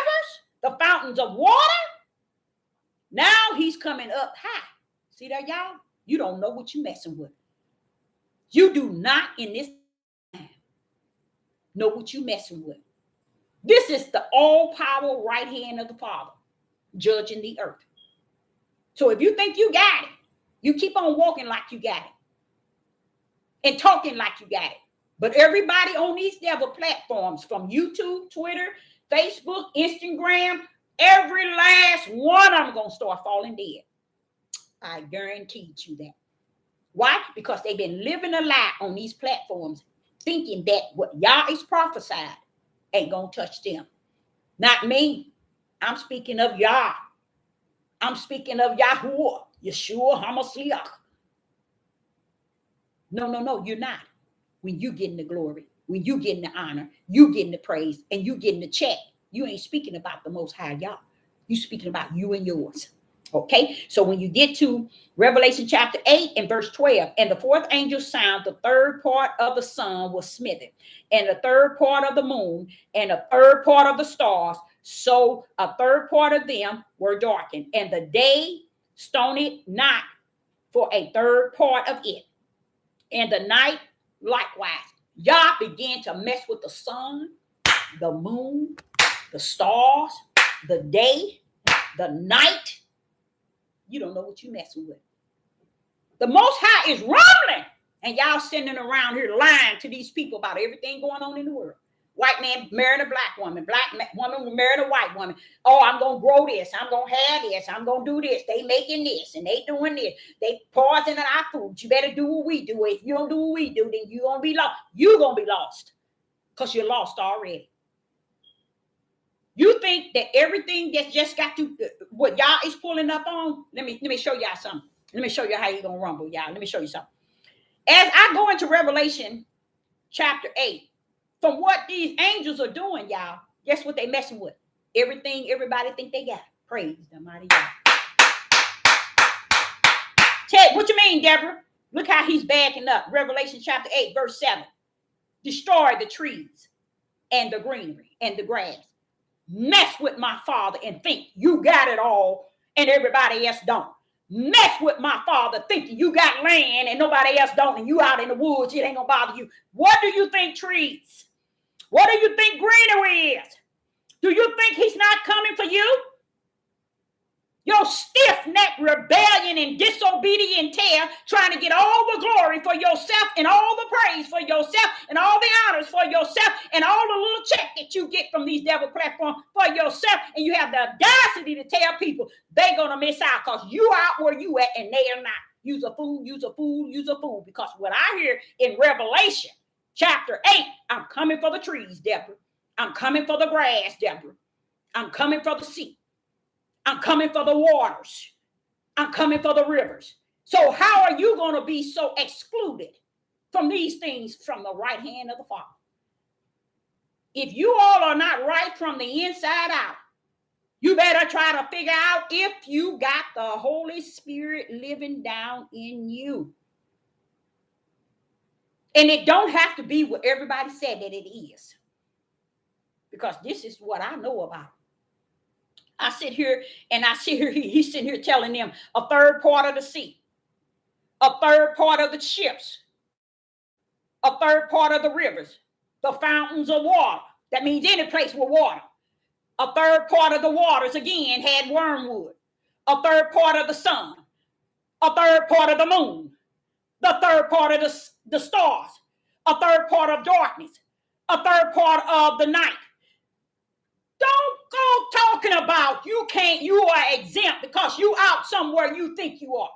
the fountains of water. Now he's coming up high. See that, y'all? You don't know what you're messing with. You do not in this time know what you're messing with. This is the all-powerful right hand of the Father judging the earth. So if you think you got it, you keep on walking like you got it and talking like you got it. But everybody on these devil platforms, from YouTube, Twitter, Facebook, Instagram, every last one of them going to start falling dead. I guarantee you that. Why? Because they've been living a lie on these platforms, thinking that what Yah is prophesied ain't going to touch them. Not me. I'm speaking of Yah. I'm speaking of Yahuwah, Yeshua HaMashiach. No, you're not. When you get in the glory, when you getting the honor, you getting the praise, and you getting the check. You ain't speaking about the Most High Yah. You speaking about you and yours. Okay, so when you get to Revelation chapter 8 and verse 12, and the fourth angel sound, the third part of the sun was smithed, and the third part of the moon, and the third part of the stars. So a third part of them were darkened, and the day stoned not for a third part of it, and the night likewise. Yah began to mess with the sun, the moon, the stars, the day, the night. You don't know what you're messing with. The Most High is rumbling, and y'all sending around here lying to these people about everything going on in the world. White man marrying a black woman, woman marrying a white woman. Oh, I'm going to grow this. I'm going to have this. I'm going to do this. They making this, and they doing this. They poisoning our food. You better do what we do. If you don't do what we do, then you're going to be lost. You're going to be lost because you're lost already. You think that everything that's just got to, what y'all is pulling up on, let me show y'all something. Let me show you how you're going to rumble, y'all. Let me show you something. As I go into Revelation chapter 8, from what these angels are doing, y'all, guess what they messing with? Everything everybody think they got. Praise the mighty God. Ted, what you mean, Deborah? Look how he's backing up. Revelation chapter 8, verse 7. Destroy the trees and the greenery and the grass. Mess with my Father and think you got it all and everybody else don't. Mess with my Father thinking you got land and nobody else don't, and you out in the woods, it ain't gonna bother you. What do you think trees? What do you think greenery is? Do you think he's not coming for you? Your stiff-necked rebellion and disobedient tail trying to get all the glory for yourself and all the praise for yourself and all the honors for yourself and all the little check that you get from these devil platforms for yourself, and you have the audacity to tell people they're going to miss out because you out where you at and they are not. Use a fool, use a fool, use a fool. Because what I hear in Revelation chapter 8, I'm coming for the trees, Deborah. I'm coming for the grass, Deborah. I'm coming for the sea. I'm coming for the waters. I'm coming for the rivers. So how are you going to be so excluded from these things from the right hand of the Father? If you all are not right from the inside out, you better try to figure out if you got the Holy Spirit living down in you. And it don't have to be what everybody said that it is. Because this is what I know about. I sit here and he's sitting here telling them a third part of the sea, a third part of the ships, a third part of the rivers, the fountains of water. That means any place with water. A third part of the waters again had wormwood. A third part of the sun, a third part of the moon, the third part of the stars, a third part of darkness, a third part of the night. Don't go talking about you are exempt because you out somewhere you think you are.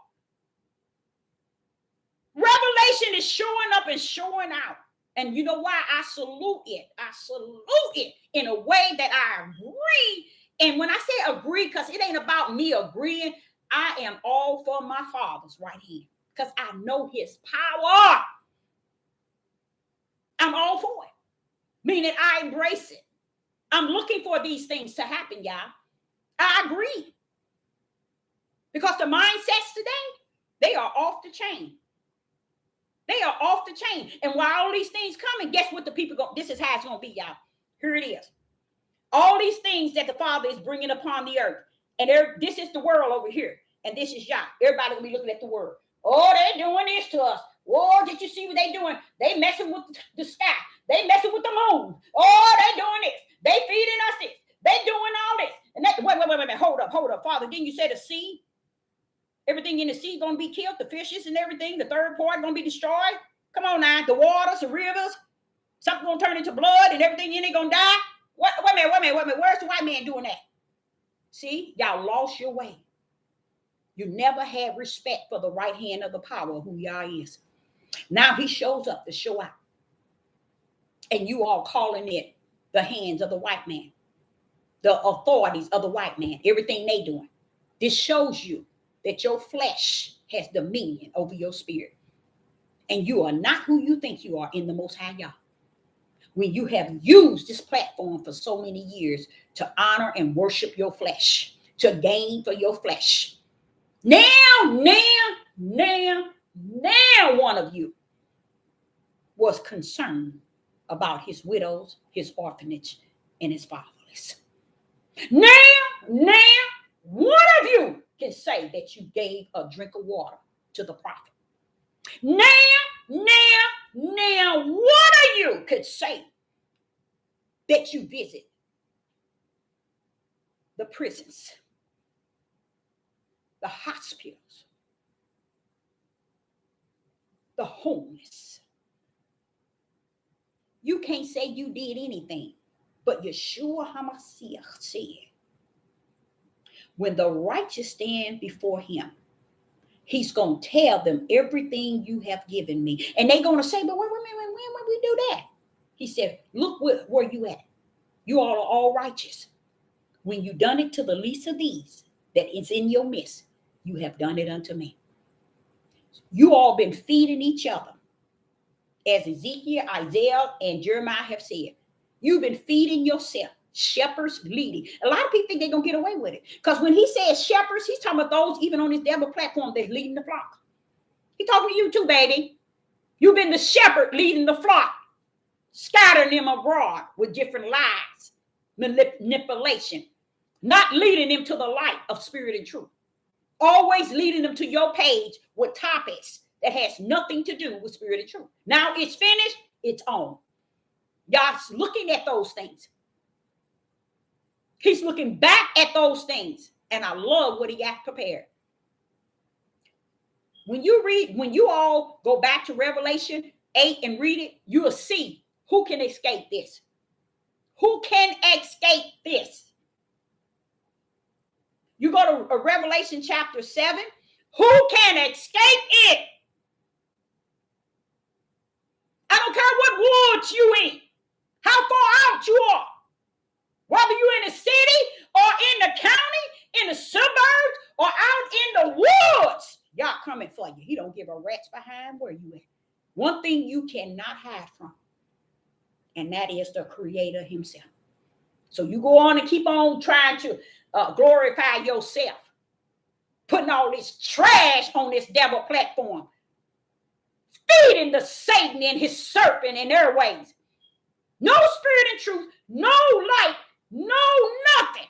Revelation is showing up and showing out. And you know why? I salute it. I salute it in a way that I agree. And when I say agree, because it ain't about me agreeing, I am all for my Father's right here because I know his power. I'm all for it, meaning I embrace it. I'm looking for these things to happen, y'all. I agree. Because the mindsets today, they are off the chain. They are off the chain. And while all these things coming, guess what the people go? This is how it's going to be, y'all. Here it is. All these things that the Father is bringing upon the earth. And this is the world over here. And this is y'all. Everybody will be looking at the world. Oh, they're doing this to us. Oh, did you see what they doing? They messing with the sky. They messing with the moon. Oh, they doing this. They feeding us this. They doing all this. And that, wait. Hold up. Father, didn't you say the sea? Everything in the sea going to be killed. The fishes and everything. The third part going to be destroyed. Come on now. The waters, the rivers. Something going to turn into blood and everything in it going to die. Wait a minute. Where's the white man doing that? See, y'all lost your way. You never had respect for the right hand of the power of who y'all is. Now he shows up to show out. And you all calling it the hands of the white man, the authorities of the white man, everything they doing. This shows you that your flesh has dominion over your spirit. And you are not who you think you are in the Most High Yah. when you have used this platform for so many years to honor and worship your flesh, to gain for your flesh. Now, one of you was concerned about his widows, his orphanage, and his fatherless. Now, one of you can say that you gave a drink of water to the prophet. Now, one of you could say that you visit the prisons, the hospitals, the homeless. You can't say you did anything, but Yeshua HaMashiach said, when the righteous stand before him, he's going to tell them everything you have given me. And they're going to say, but wait, when we do that? He said, look where you at. You all are all righteous. When you done it to the least of these that is in your midst, you have done it unto me. You all been feeding each other. As Ezekiel, Isaiah, and Jeremiah have said, you've been feeding yourself. Shepherds leading. A lot of people think they're going to get away with it. Because when he says shepherds, he's talking about those even on this devil platform that's leading the flock. He's talking to you too, baby. You've been the shepherd leading the flock, scattering them abroad with different lies, manipulation, not leading them to the light of spirit and truth. Always leading them to your page with topics that has nothing to do with spirit and truth. Now it's finished, it's on. Y'all's looking at those things. He's looking back at those things, and I love what he got prepared. When you all go back to Revelation 8 and read it, you will see who can escape this. Who can escape this? You go to Revelation chapter 7. Who can escape it? I don't care what woods you in, how far out you are, whether you're in the city or in the county, in the suburbs, or out in the woods. Y'all coming for you. He don't give a rat's behind where you at. One thing you cannot hide from, and that is the Creator himself. So you go on and keep on trying to glorify yourself, putting all this trash on this devil platform, feeding the Satan and his serpent and their ways. No spirit and truth, no light, no nothing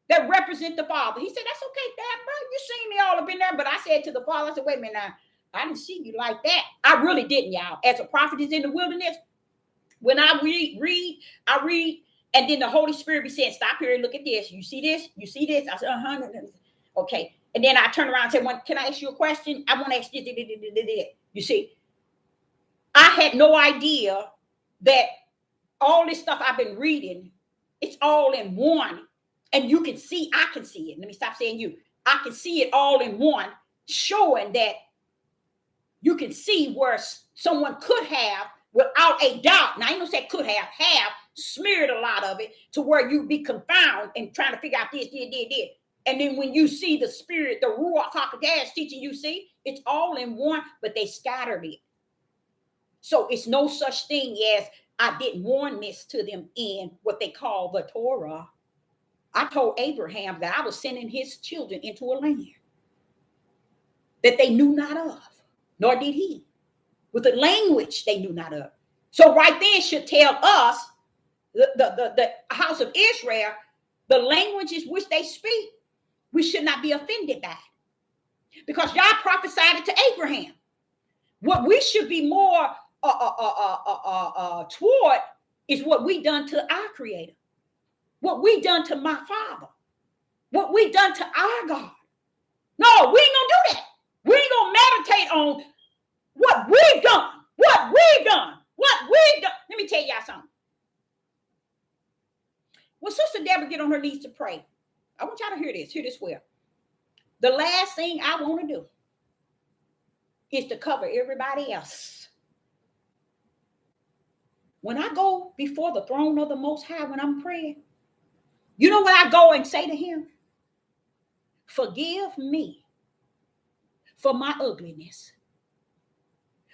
that represent the Father. He said, that's okay, Dad, bro. You seen me all up in there. But I said to the Father, I said, wait a minute now. I didn't see you like that. I really didn't, y'all. As a prophet is in the wilderness, when I read, and then the Holy Spirit be saying, stop here and look at this. You see this? You see this? I said, okay. And then I turn around and say, can I ask you a question? I want to ask this. You see, I had no idea that all this stuff I've been reading, it's all in one. And you can see, I can see it. Let me stop saying you. I can see it all in one, showing that you can see where someone could have, without a doubt, now I ain't gonna say could have smeared a lot of it to where you'd be confounded and trying to figure out this. And then when you see the spirit, the Ruach HaKodesh teaching you, see, it's all in one, but they scattered it. So it's no such thing as I didn't warn this to them in what they call the Torah. I told Abraham that I was sending his children into a land that they knew not of, nor did he, with a language they knew not of. So right then should tell us, the house of Israel, the languages which they speak, we should not be offended by it. Because y'all prophesied it to Abraham. What we should be more toward is what we done to our Creator. What we done to my Father. What we done to our God. No, we ain't gonna do that. We ain't gonna meditate on what we've done. Let me tell y'all something. When Sister Deborah get on her knees to pray, I want y'all to hear this well. The last thing I want to do is to cover everybody else. When I go before the throne of the Most High, when I'm praying, you know what I go and say to him? Forgive me for my ugliness.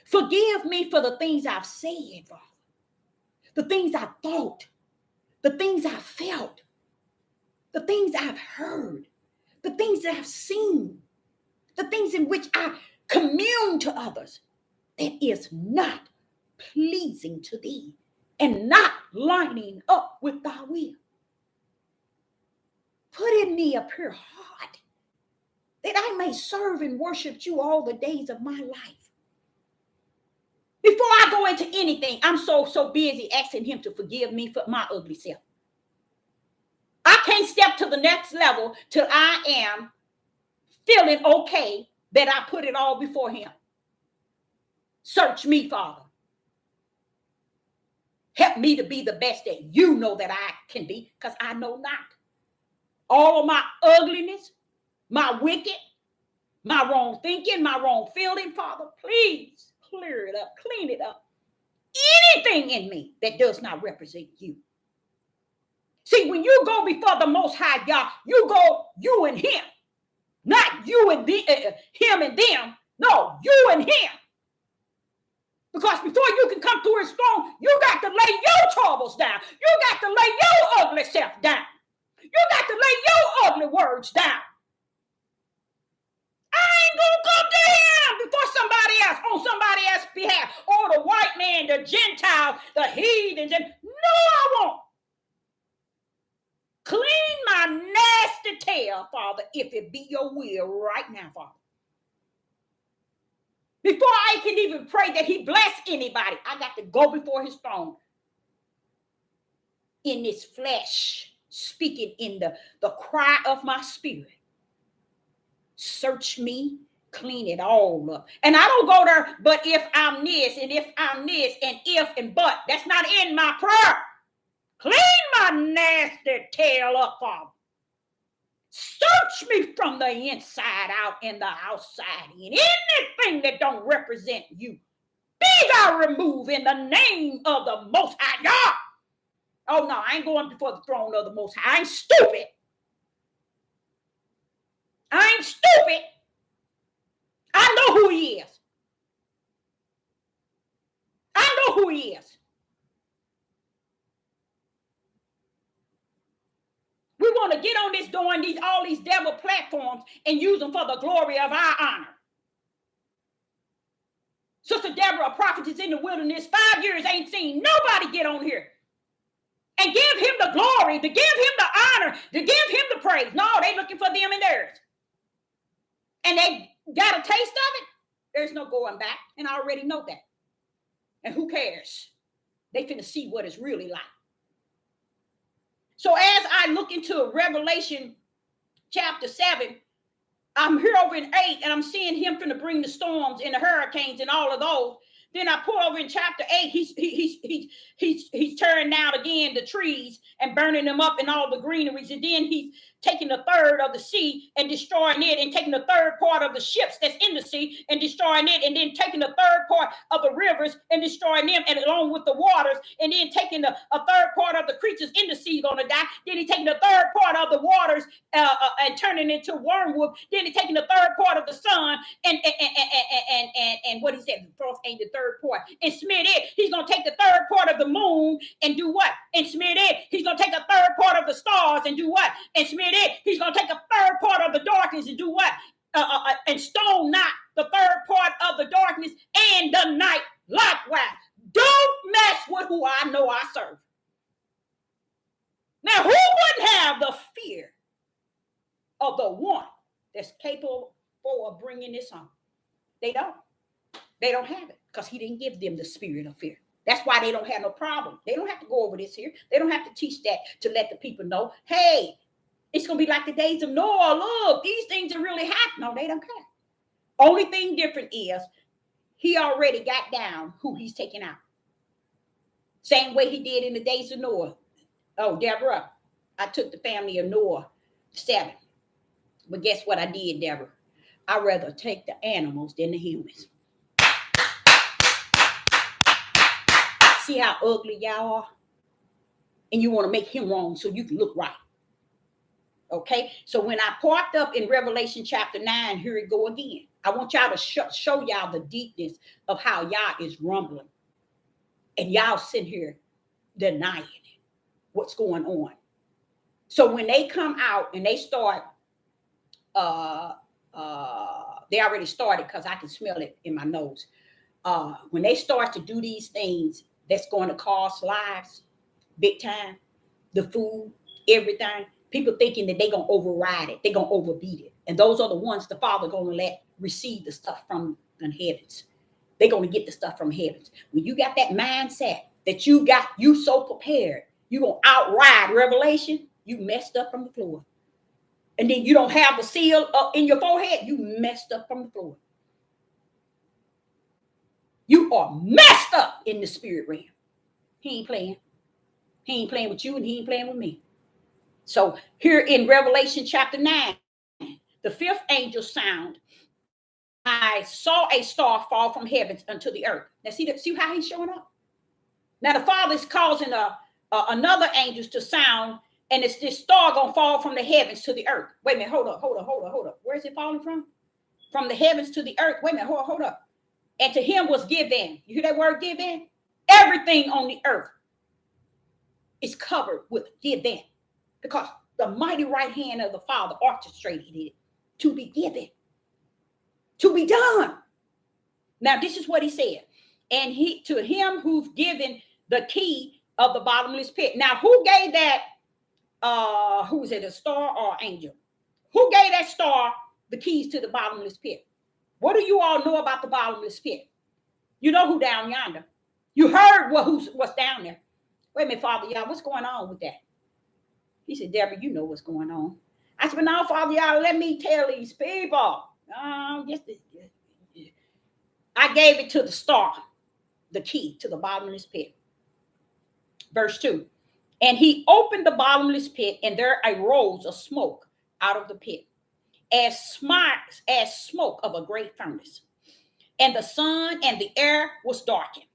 Forgive me for the things I've said, Father. the things I thought, the things I felt, the things I've heard, the things that I've seen, the things in which I commune to others, that is not pleasing to thee and not lining up with thy will. Put in me a pure heart, that I may serve and worship you all the days of my life. Before I go into anything, I'm so busy asking him to forgive me for my ugly self. I can't step to the next level till I am feeling okay that I put it all before him. Search me, Father. Help me to be the best that you know that I can be, because I know not. All of my ugliness, my wicked, my wrong thinking, my wrong feeling, Father, please clear it up, clean it up. Anything in me that does not represent you. See, when you go before the Most High God, you go you and him, not you and him and them. No, you and him. Because before you can come to his throne, you got to lay your troubles down. You got to lay your ugly self down. You got to lay your ugly words down. I ain't gonna come to him before somebody else, on somebody else's behalf. Or the white man, the Gentile, the heathens. And no, I won't. Clean my nasty tail, Father, if it be your will right now, Father. Before I can even pray that he bless anybody, I got to go before his throne in this flesh, speaking in the cry of my spirit. Search me, clean it all up. And I don't go there, but if I'm this, and if I'm this, and if and but. That's not in my prayer. Clean my nasty tail up, Father. Search me from the inside out and the outside in. Anything that don't represent you, be thou removed in the name of the Most High God. Oh no, I ain't going before the throne of the Most High. I ain't stupid. I ain't stupid. I know who he is. I know who he is. We want to get on this doing all these devil platforms and use them for the glory of our honor. Sister Deborah, a prophetess in the wilderness, 5 years ain't seen nobody get on here and give him the glory, to give him the honor, to give him the praise. No, they looking for them and theirs. And they got a taste of it. There's no going back. And I already know that. And who cares? They finna see what it's really like. So as I look into Revelation chapter 7, I'm here over in 8, and I'm seeing him finna bring the storms and the hurricanes and all of those. Then I pull over in chapter 8. He's tearing down again the trees and burning them up and all the greeneries. And then he's taking a third of the sea and destroying it, and taking the third part of the ships that's in the sea and destroying it, and then taking the third part of the rivers and destroying them, and along with the waters, and then taking a third part of the creatures in the sea gonna die. Then he's taking the third part of the waters and turning it into wormwood. Then he's taking the third part of the sun and what he said, frost ain't the third part, and smear it. He's gonna take the third part of the moon and do what? And smear it. He's gonna take a third part of the stars and do what? And smear it. He's gonna take a third part of the darkness and do what? And stone not the third part of the darkness and the night likewise. Don't mess with who I know I serve. Now, who wouldn't have the fear of the one that's capable of bringing this on? They don't. They don't have it, because he didn't give them the spirit of fear. That's why they don't have no problem. They don't have to go over this here. They don't have to teach that to let the people know, hey, it's going to be like the days of Noah. Look, these things are really happening. No, they don't care. Only thing different is he already got down who he's taking out. Same way he did in the days of Noah. Oh, Deborah, I took the family of Noah 7. But guess what I did, Deborah? I'd rather take the animals than the humans. See how ugly y'all are? And you want to make him wrong so you can look right. Okay, so when I parked up in Revelation chapter 9, here it go again. I want y'all to show y'all the deepness of how y'all is rumbling. And y'all sit here denying what's going on. So when they come out and they start, they already started because I can smell it in my nose. When they start to do these things that's going to cost lives big time, the food, everything, people thinking that they're going to override it, they're going to overbeat it. And those are the ones the Father going to let receive the stuff from the heavens. They're going to get the stuff from heavens. When you got that mindset that you so prepared, you're going to outride revelation, you messed up from the floor. And then you don't have the seal up in your forehead, you messed up from the floor. You are messed up in the spirit realm. He ain't playing. He ain't playing with you and he ain't playing with me. So here in Revelation chapter 9, the fifth angel sound, I saw a star fall from heaven unto the earth. Now see how he's showing up? Now the Father is causing another angel to sound, and it's this star going to fall from the heavens to the earth. Wait a minute, hold up. Where is it falling from? From the heavens to the earth. Wait a minute, hold up. And to him was given, you hear that word given? Everything on the earth is covered with given, because the mighty right hand of the Father orchestrated it to be given, to be done. Now, this is what he said. And he, to him who's given the key of the bottomless pit. Now, who gave that? Who was it, a star or angel? Who gave that star the keys to the bottomless pit? What do you all know about the bottomless pit? You know who down yonder. You heard what's down there. Wait a minute, Father, y'all, what's going on with that? He said, Deborah, you know what's going on. I said, but now, Father, y'all, let me tell these people. I gave it to the star, the key to the bottomless pit. Verse 2. And he opened the bottomless pit, and there arose a smoke out of the pit, as smoke of a great furnace. And the sun and the air was darkened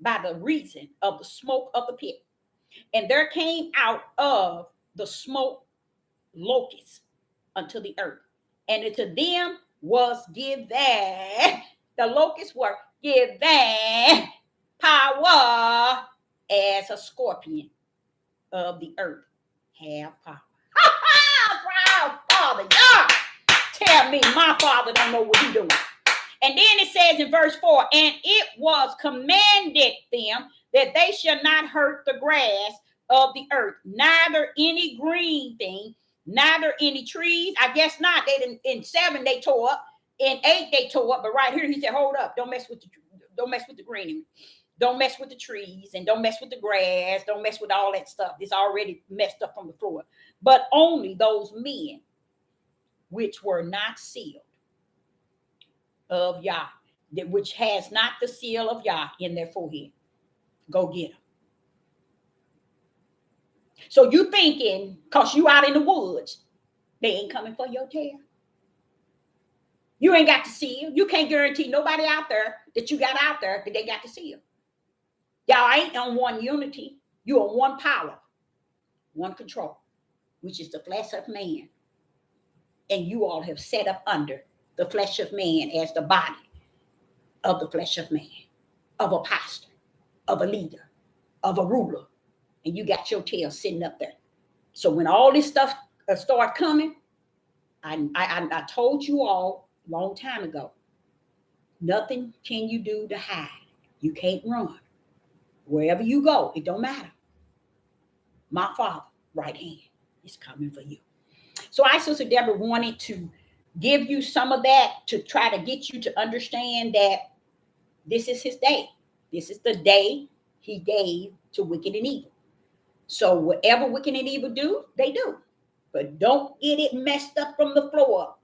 by the reason of the smoke of the pit. And there came out of the smoke locusts unto the earth, and unto them was given, the locusts were given power as a scorpion of the earth have power. Proud Father, y'all tell me my Father don't know what he doing. And then it says in verse 4, and it was commanded them that they shall not hurt the grass of the earth, neither any green thing, neither any trees. I guess not. They didn't. In 7 they tore up, in 8 they tore up, but right here he said, hold up, don't mess with the green, don't mess with the trees, and don't mess with the grass, don't mess with all that stuff. It's already messed up from the floor. But only those men which were not sealed of Yah, which has not the seal of Yah in their forehead, go get them. So you thinking, because you out in the woods, they ain't coming for your tail. You ain't got the seal. You can't guarantee nobody out there that you got out there that they got the seal. Y'all ain't on one unity. You on one power, one control, which is the flesh of man. And you all have set up under the flesh of man as the body of the flesh of man, of a pastor, of a leader, of a ruler. And you got your tail sitting up there. So when all this stuff start coming, I told you all a long time ago, nothing can you do to hide. You can't run. Wherever you go, it don't matter. My Father, right hand, is coming for you. So I, Sister Deborah, wanted to give you some of that to try to get you to understand that this is his day. This is the day he gave to wicked and evil. So whatever wicked and evil do, they do. But don't get it messed up from the floor.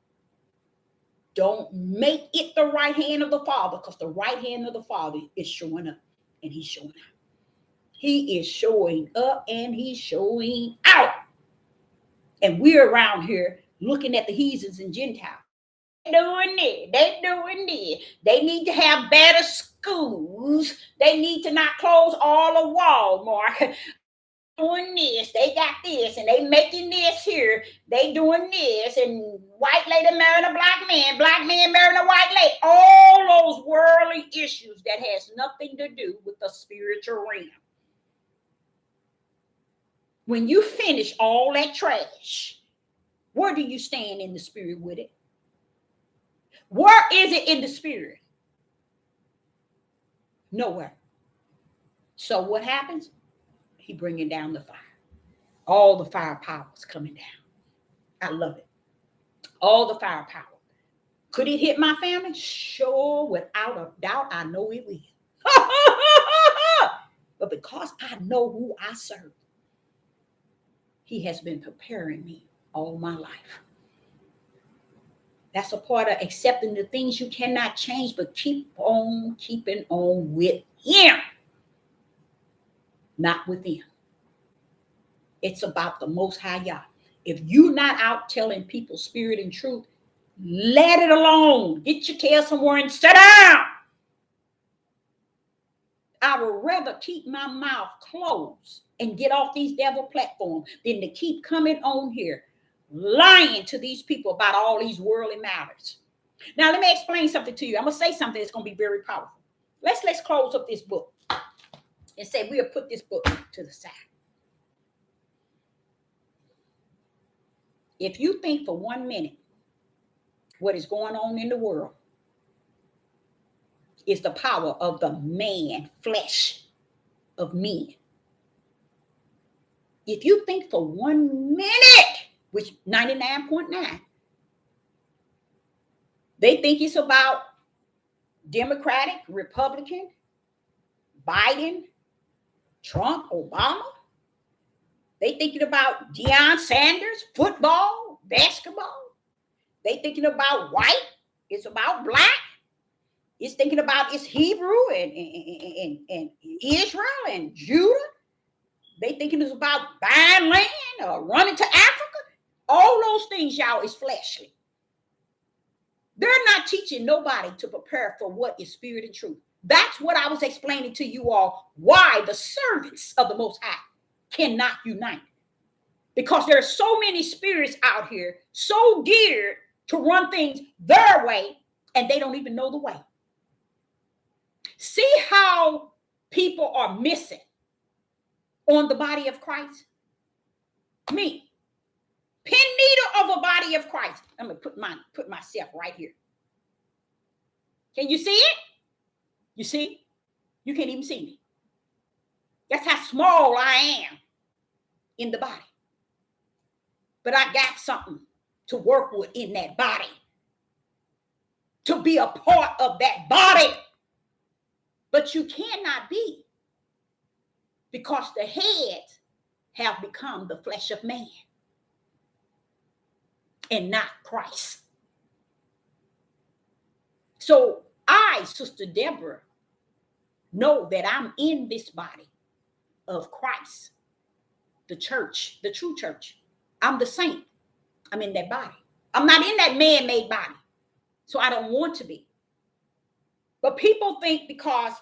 Don't make it the right hand of the Father, because the right hand of the Father is showing up, and he's showing out. He is showing up and he's showing out. And we're around here looking at the heathens and Gentiles. Doing this, they doing this. They need to have better schools. They need to not close all of Walmart. Doing this, they got this, and they making this here. They doing this, and white lady marrying a black man marrying a white lady. All those worldly issues that has nothing to do with the spiritual realm. When you finish all that trash, where do you stand in the spirit with it? Where is it in the spirit? Nowhere. So what happens? He bringing down the fire. All the firepower is coming down. I love it. All the firepower. Could it hit my family? Sure, without a doubt, I know it will. But because I know who I serve, he has been preparing me all my life. That's a part of accepting the things you cannot change, but keep on keeping on with him, not within. It's about the Most High Yah. If you're not out telling people spirit and truth, let it alone. Get your tail somewhere and sit down. I would rather keep my mouth closed and get off these devil platforms than to keep coming on here lying to these people about all these worldly matters. Now, let me explain something to you. I'm going to say something that's going to be very powerful. Let's close up this book and say we'll put this book to the side. If you think for 1 minute what is going on in the world is the power of the man flesh of men. If you think for 1 minute, which 99.9, they think it's about Democratic, Republican, Biden, Trump, Obama. They thinking about Deion Sanders, football, basketball. They thinking about white. It's about black. It's thinking about it's Hebrew and Israel and Judah. They thinking it's about buying land or running to Africa. All those things, y'all, is fleshly. They're not teaching nobody to prepare for what is spirit and truth. That's what I was explaining to you all, why the servants of the Most High cannot unite. Because there are so many spirits out here, so geared to run things their way, and they don't even know the way. See how people are missing on the body of Christ? Me, pin needle of a body of Christ. I'm going to put myself right here. Can you see it? You see? You can't even see me. That's how small I am in the body. But I got something to work with in that body, to be a part of that body. But you cannot be, because the heads have become the flesh of man and not Christ. So I, Sister Deborah, know that I'm in this body of Christ, the church, the true church. I'm the saint. I'm in that body. I'm not in that man-made body. So I don't want to be. But people think because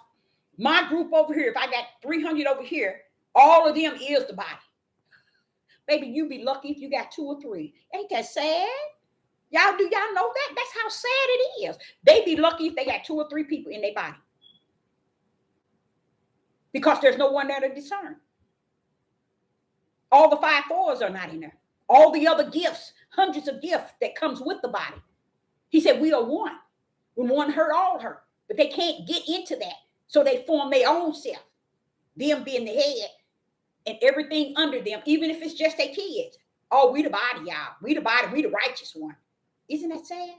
my group over here, if I got 300 over here, all of them is the body. Baby, you be lucky if you got 2 or 3. Ain't that sad? Y'all, do y'all know that? That's how sad it is. They be lucky if they got 2 or 3 people in their body. Because there's no one there to discern. All the 5 fours are not in there. All the other gifts, hundreds of gifts that comes with the body. He said, we are one. When one hurt, all hurt. But they can't get into that. So they form their own self. Them being the head and everything under them, even if it's just their kids. Oh, we the body, y'all. We the body. We the righteous one. Isn't that sad?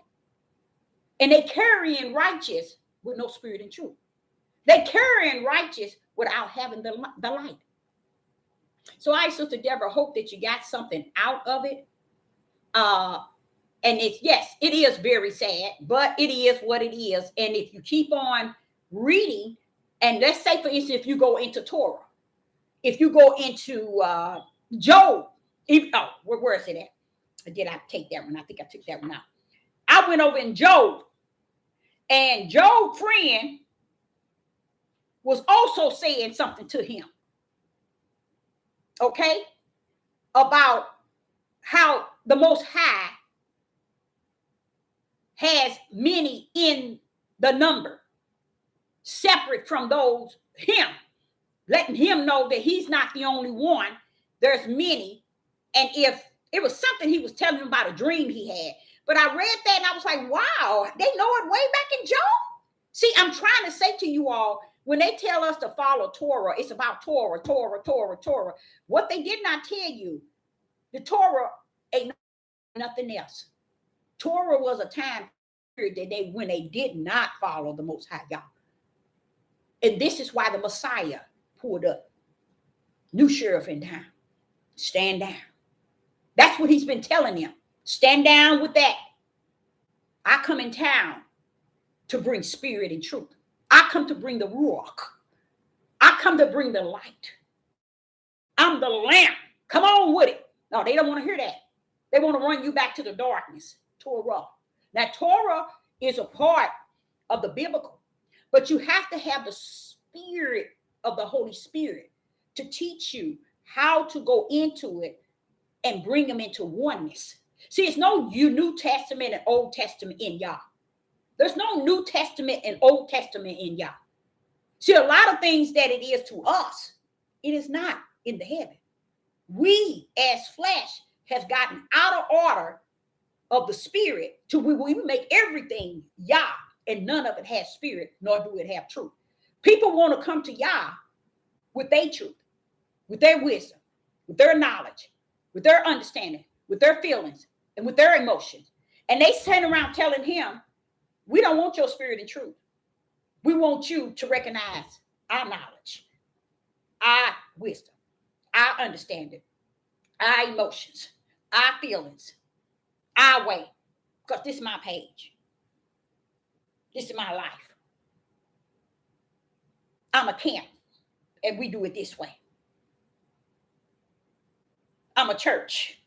And they carrying righteous with no spirit and truth. They carrying righteous without having the light. So I, Sister Deborah, hope that you got something out of it. And it's, yes, it is very sad, but it is what it is. And if you keep on reading, and let's say, for instance, if you go into Torah, if you go into Job, where is it at? Or did I take that one? I think I took that one out. I went over in Job, and Job's friend was also saying something to him. Okay? About how the Most High has many in the number, separate from those him, letting him know that he's not the only one There's many. And if it was something he was telling him about a dream he had, but I read that and I was like, wow, they know it way back in Job. See, I'm trying to say to you all, when they tell us to follow Torah, it's about Torah, Torah, Torah, Torah. What they did not tell you, the Torah ain't nothing else. Torah was a time period that when they did not follow the Most High God. And this is why the Messiah pulled up. New sheriff in town. Stand down. That's what he's been telling them. Stand down with that. I come in town to bring spirit and truth. I come to bring the Ruach. I come to bring the light. I'm the lamp. Come on with it. No, they don't want to hear that. They want to run you back to the darkness. Torah. Now, Torah is a part of the biblical, but you have to have the spirit of the Holy Spirit to teach you how to go into it and bring them into oneness. See, it's no New Testament and Old Testament in Yah. There's no New Testament and Old Testament in Yah. See, a lot of things that it is to us, it is not in the heaven. We, as flesh, have gotten out of order of the spirit to we will make everything Yah, and none of it has spirit, nor do it have truth. People want to come to Yah with their truth, with their wisdom, with their knowledge, with their understanding, with their feelings, and with their emotions. And they stand around telling him, we don't want your spirit and truth. We want you to recognize our knowledge, our wisdom, our understanding, our emotions, our feelings, our way. Because this is my page. This is my life. I'm a camp, and we do it this way. I'm a church.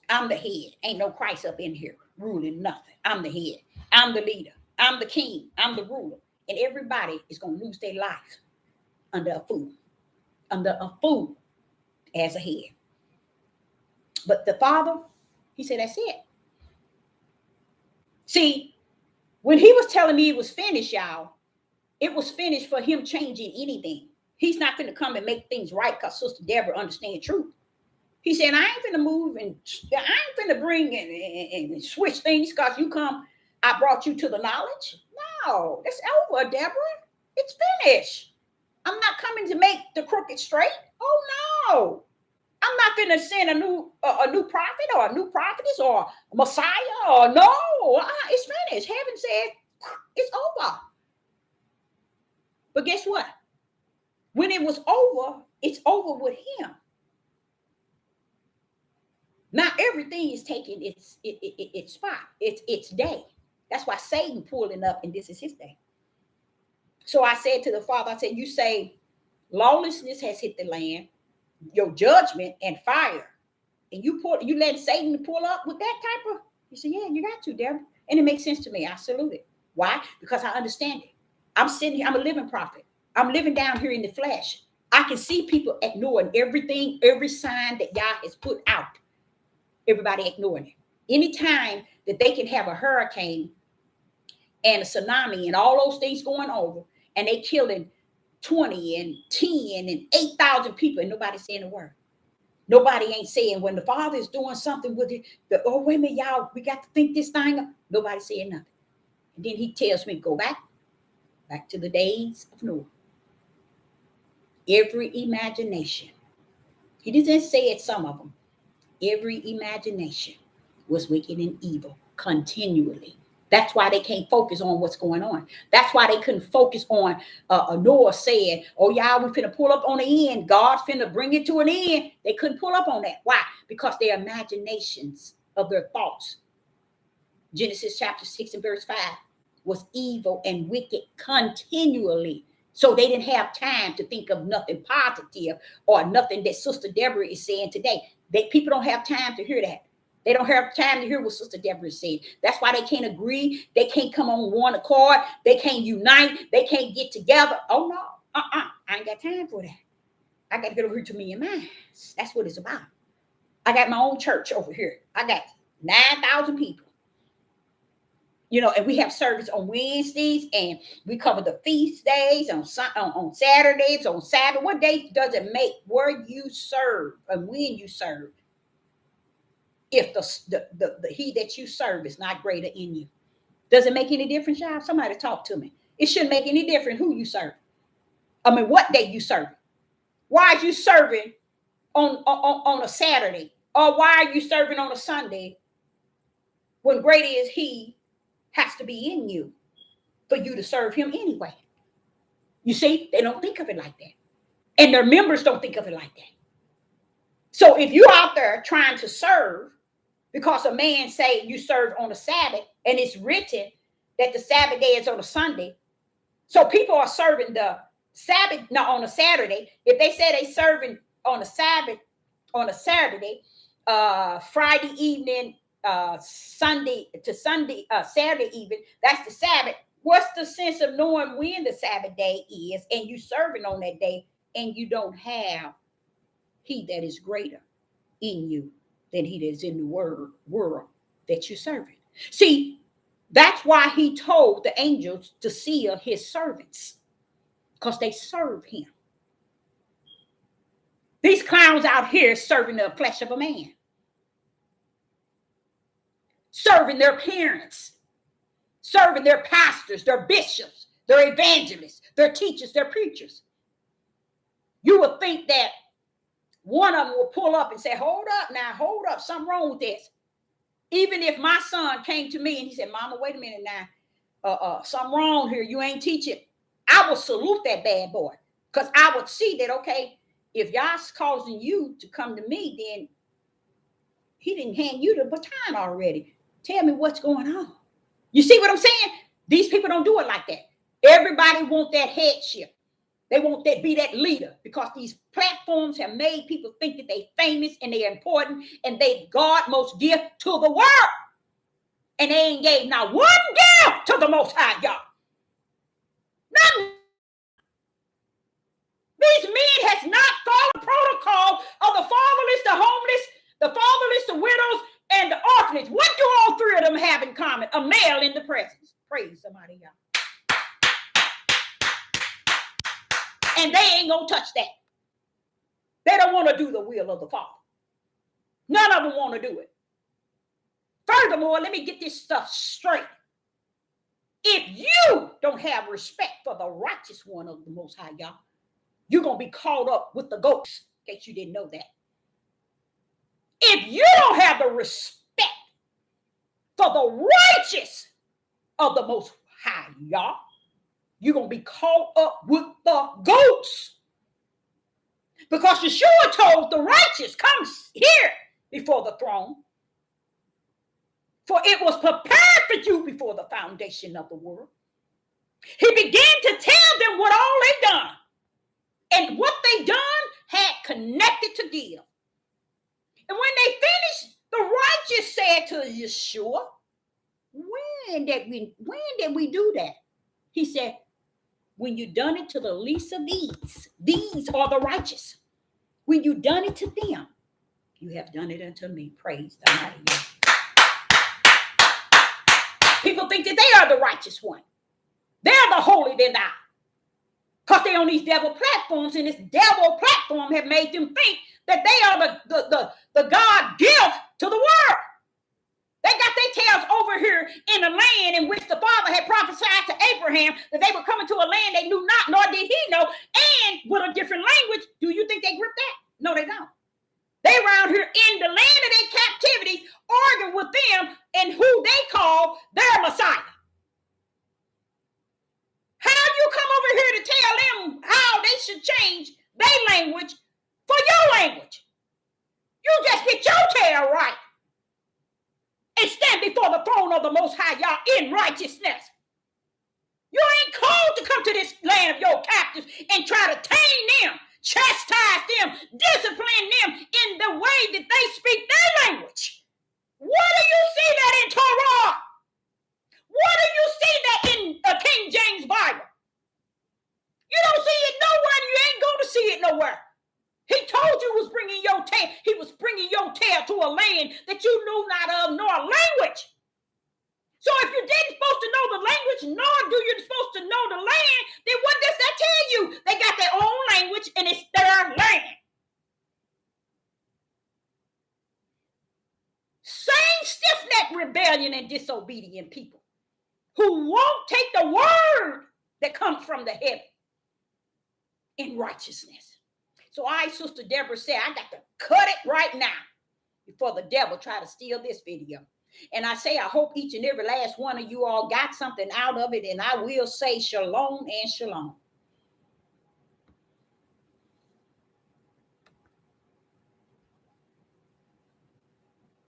I'm the head. Ain't no Christ up in here ruling nothing. I'm the head. I'm the leader. I'm the king. I'm the ruler. And everybody is going to lose their life under a fool. Under a fool as a head. But the Father, he said, that's it. See, when he was telling me it was finished, y'all, it was finished for him changing anything. He's not going to come and make things right because Sister Deborah understands truth. He said, I ain't finna move and I ain't finna bring and switch things because you come, I brought you to the knowledge. No, it's over, Deborah. It's finished. I'm not coming to make the crooked straight. Oh, no. I'm not finna send a new prophet or a new prophetess or a Messiah or no. It's finished. Heaven said it's over. But guess what? When it was over, it's over with him. Now everything is taking its spot. It's day. That's why Satan pulling up, and this is his day. So I said to the Father, I said, you say lawlessness has hit the land, your judgment and fire, and you let Satan pull up with that type of. He said, yeah, you got to, Deborah, and it makes sense to me. I salute it. Why? Because I understand it. I'm sitting here. I'm a living prophet. I'm living down here in the flesh. I can see people ignoring everything, every sign that Yah has put out. Everybody ignoring it. Anytime that they can have a hurricane and a tsunami and all those things going over, and they killing 20 and 10 and 8,000 people, and nobody saying a word. Nobody ain't saying when the Father is doing something with it. Oh, wait a minute, y'all, we got to think this thing up. Nobody saying nothing. And then he tells me, go back to the days of Noah. Every imagination. He didn't say it, some of them. Every imagination was wicked and evil continually. That's why they can't focus on what's going on. That's why they couldn't focus on Noah saying, oh, y'all, we finna pull up on the end. God's finna bring it to an end. They couldn't pull up on that. Why? Because their imaginations of their thoughts. Genesis chapter 6 and verse 5 was evil and wicked continually. So they didn't have time to think of nothing positive or nothing that Sister Deborah is saying today. People don't have time to hear that. They don't have time to hear what Sister Deborah is saying. That's why they can't agree. They can't come on one accord. They can't unite. They can't get together. Oh, no. I ain't got time for that. I got to get over here to me and mine. That's what it's about. I got my own church over here. I got 9,000 people. And we have service on Wednesdays, and we cover the feast days on Saturdays, on Sabbath. What day does it make where you serve and when you serve? If the he that you serve is not greater in you, does it make any difference, y'all? Somebody talk to me. It shouldn't make any difference who you serve. I mean, what day you serve? Why are you serving on a Saturday, or why are you serving on a Sunday when greater is he has to be in you for you to serve him anyway? You see, they don't think of it like that. And their members don't think of it like that. So if you're out there trying to serve because a man say you serve on a Sabbath and it's written that the Sabbath day is on a Sunday, so people are serving the Sabbath on a Saturday. If they say they serving on a Sabbath on a Saturday, Friday evening, Sunday to Sunday, Saturday evening, that's the Sabbath. What's the sense of knowing when the Sabbath day is and you serving on that day and you don't have he that is greater in you than he that is in the world that you're serving? See, that's why he told the angels to seal his servants, because they serve him. These clowns out here serving the flesh of a man, serving their parents, serving their pastors, their bishops, their evangelists, their teachers, their preachers. You would think that one of them will pull up and say, hold up, something wrong with this. Even if my son came to me and he said, Mama, wait a minute now, something wrong here, you ain't teaching, I would salute that bad boy, because I would see that, okay, if y'all's causing you to come to me, then he didn't hand you the baton already. Tell me what's going on. You see what I'm saying? These people don't do it like that. Everybody want that headship. They want that be that leader, because these platforms have made people think that they famous and they're important and they God most gift to the world. And they ain't gave not one gift to the Most High, y'all. Nothing. These men has not followed the protocol of the fatherless, the homeless, the fatherless, the widows, and the orphanage. What do all three of them have in common? A male in the presence. Praise somebody, y'all. And they ain't gonna touch that. They don't want to do the will of the Father. None of them want to do it. Furthermore, let me get this stuff straight. If you don't have respect for the righteous one of the Most High, y'all, you're going to be caught up with the goats, in case you didn't know that. If you don't have the respect for the righteous of the Most High, y'all, you're going to be caught up with the goats. Because Yeshua told the righteous, come here before the throne, for it was prepared for you before the foundation of the world. He began to tell them what all they done. And what they done had connected to give. And when they finished, the righteous said to Yeshua, when did we do that? He said, when you done it to the least of these are the righteous. When you done it to them, you have done it unto me. Praise the mighty God. People think that they are the righteous one. They're the holy than thou. Because they're on these devil platforms, and this devil platform have made them think that they are the God gift to the world. They got their tails over here in the land in which the Father had prophesied to Abraham that they were coming to a land they knew not, nor did he know, and with a different language. Do you think they grip that? No, they don't. They around here in the land of their captivity, arguing with them and who they call their Messiah. How you come over here to tell them how they should change their language for your language? You just get your tail right and stand before the throne of the Most High, y'all, in righteousness. You ain't called to come to this land of your captives and try to tame them, chastise them, discipline them in the way that they speak their language. What do you see that in Torah? What do you see that in the King James Bible? You don't see it nowhere, and you ain't going to see it nowhere. He told you was bringing your tail. He was bringing your tail to a land that you knew not of, nor a language. So if you didn't supposed to know the language, nor do you supposed to know the land, then what does that tell you? They got their own language and it's their land. Same stiff-necked rebellion and disobedient people who won't take the word that comes from the heaven in righteousness. So Sister Deborah said, I got to cut it right now before the devil try to steal this video. And I say, I hope each and every last one of you all got something out of it. And I will say shalom and shalom.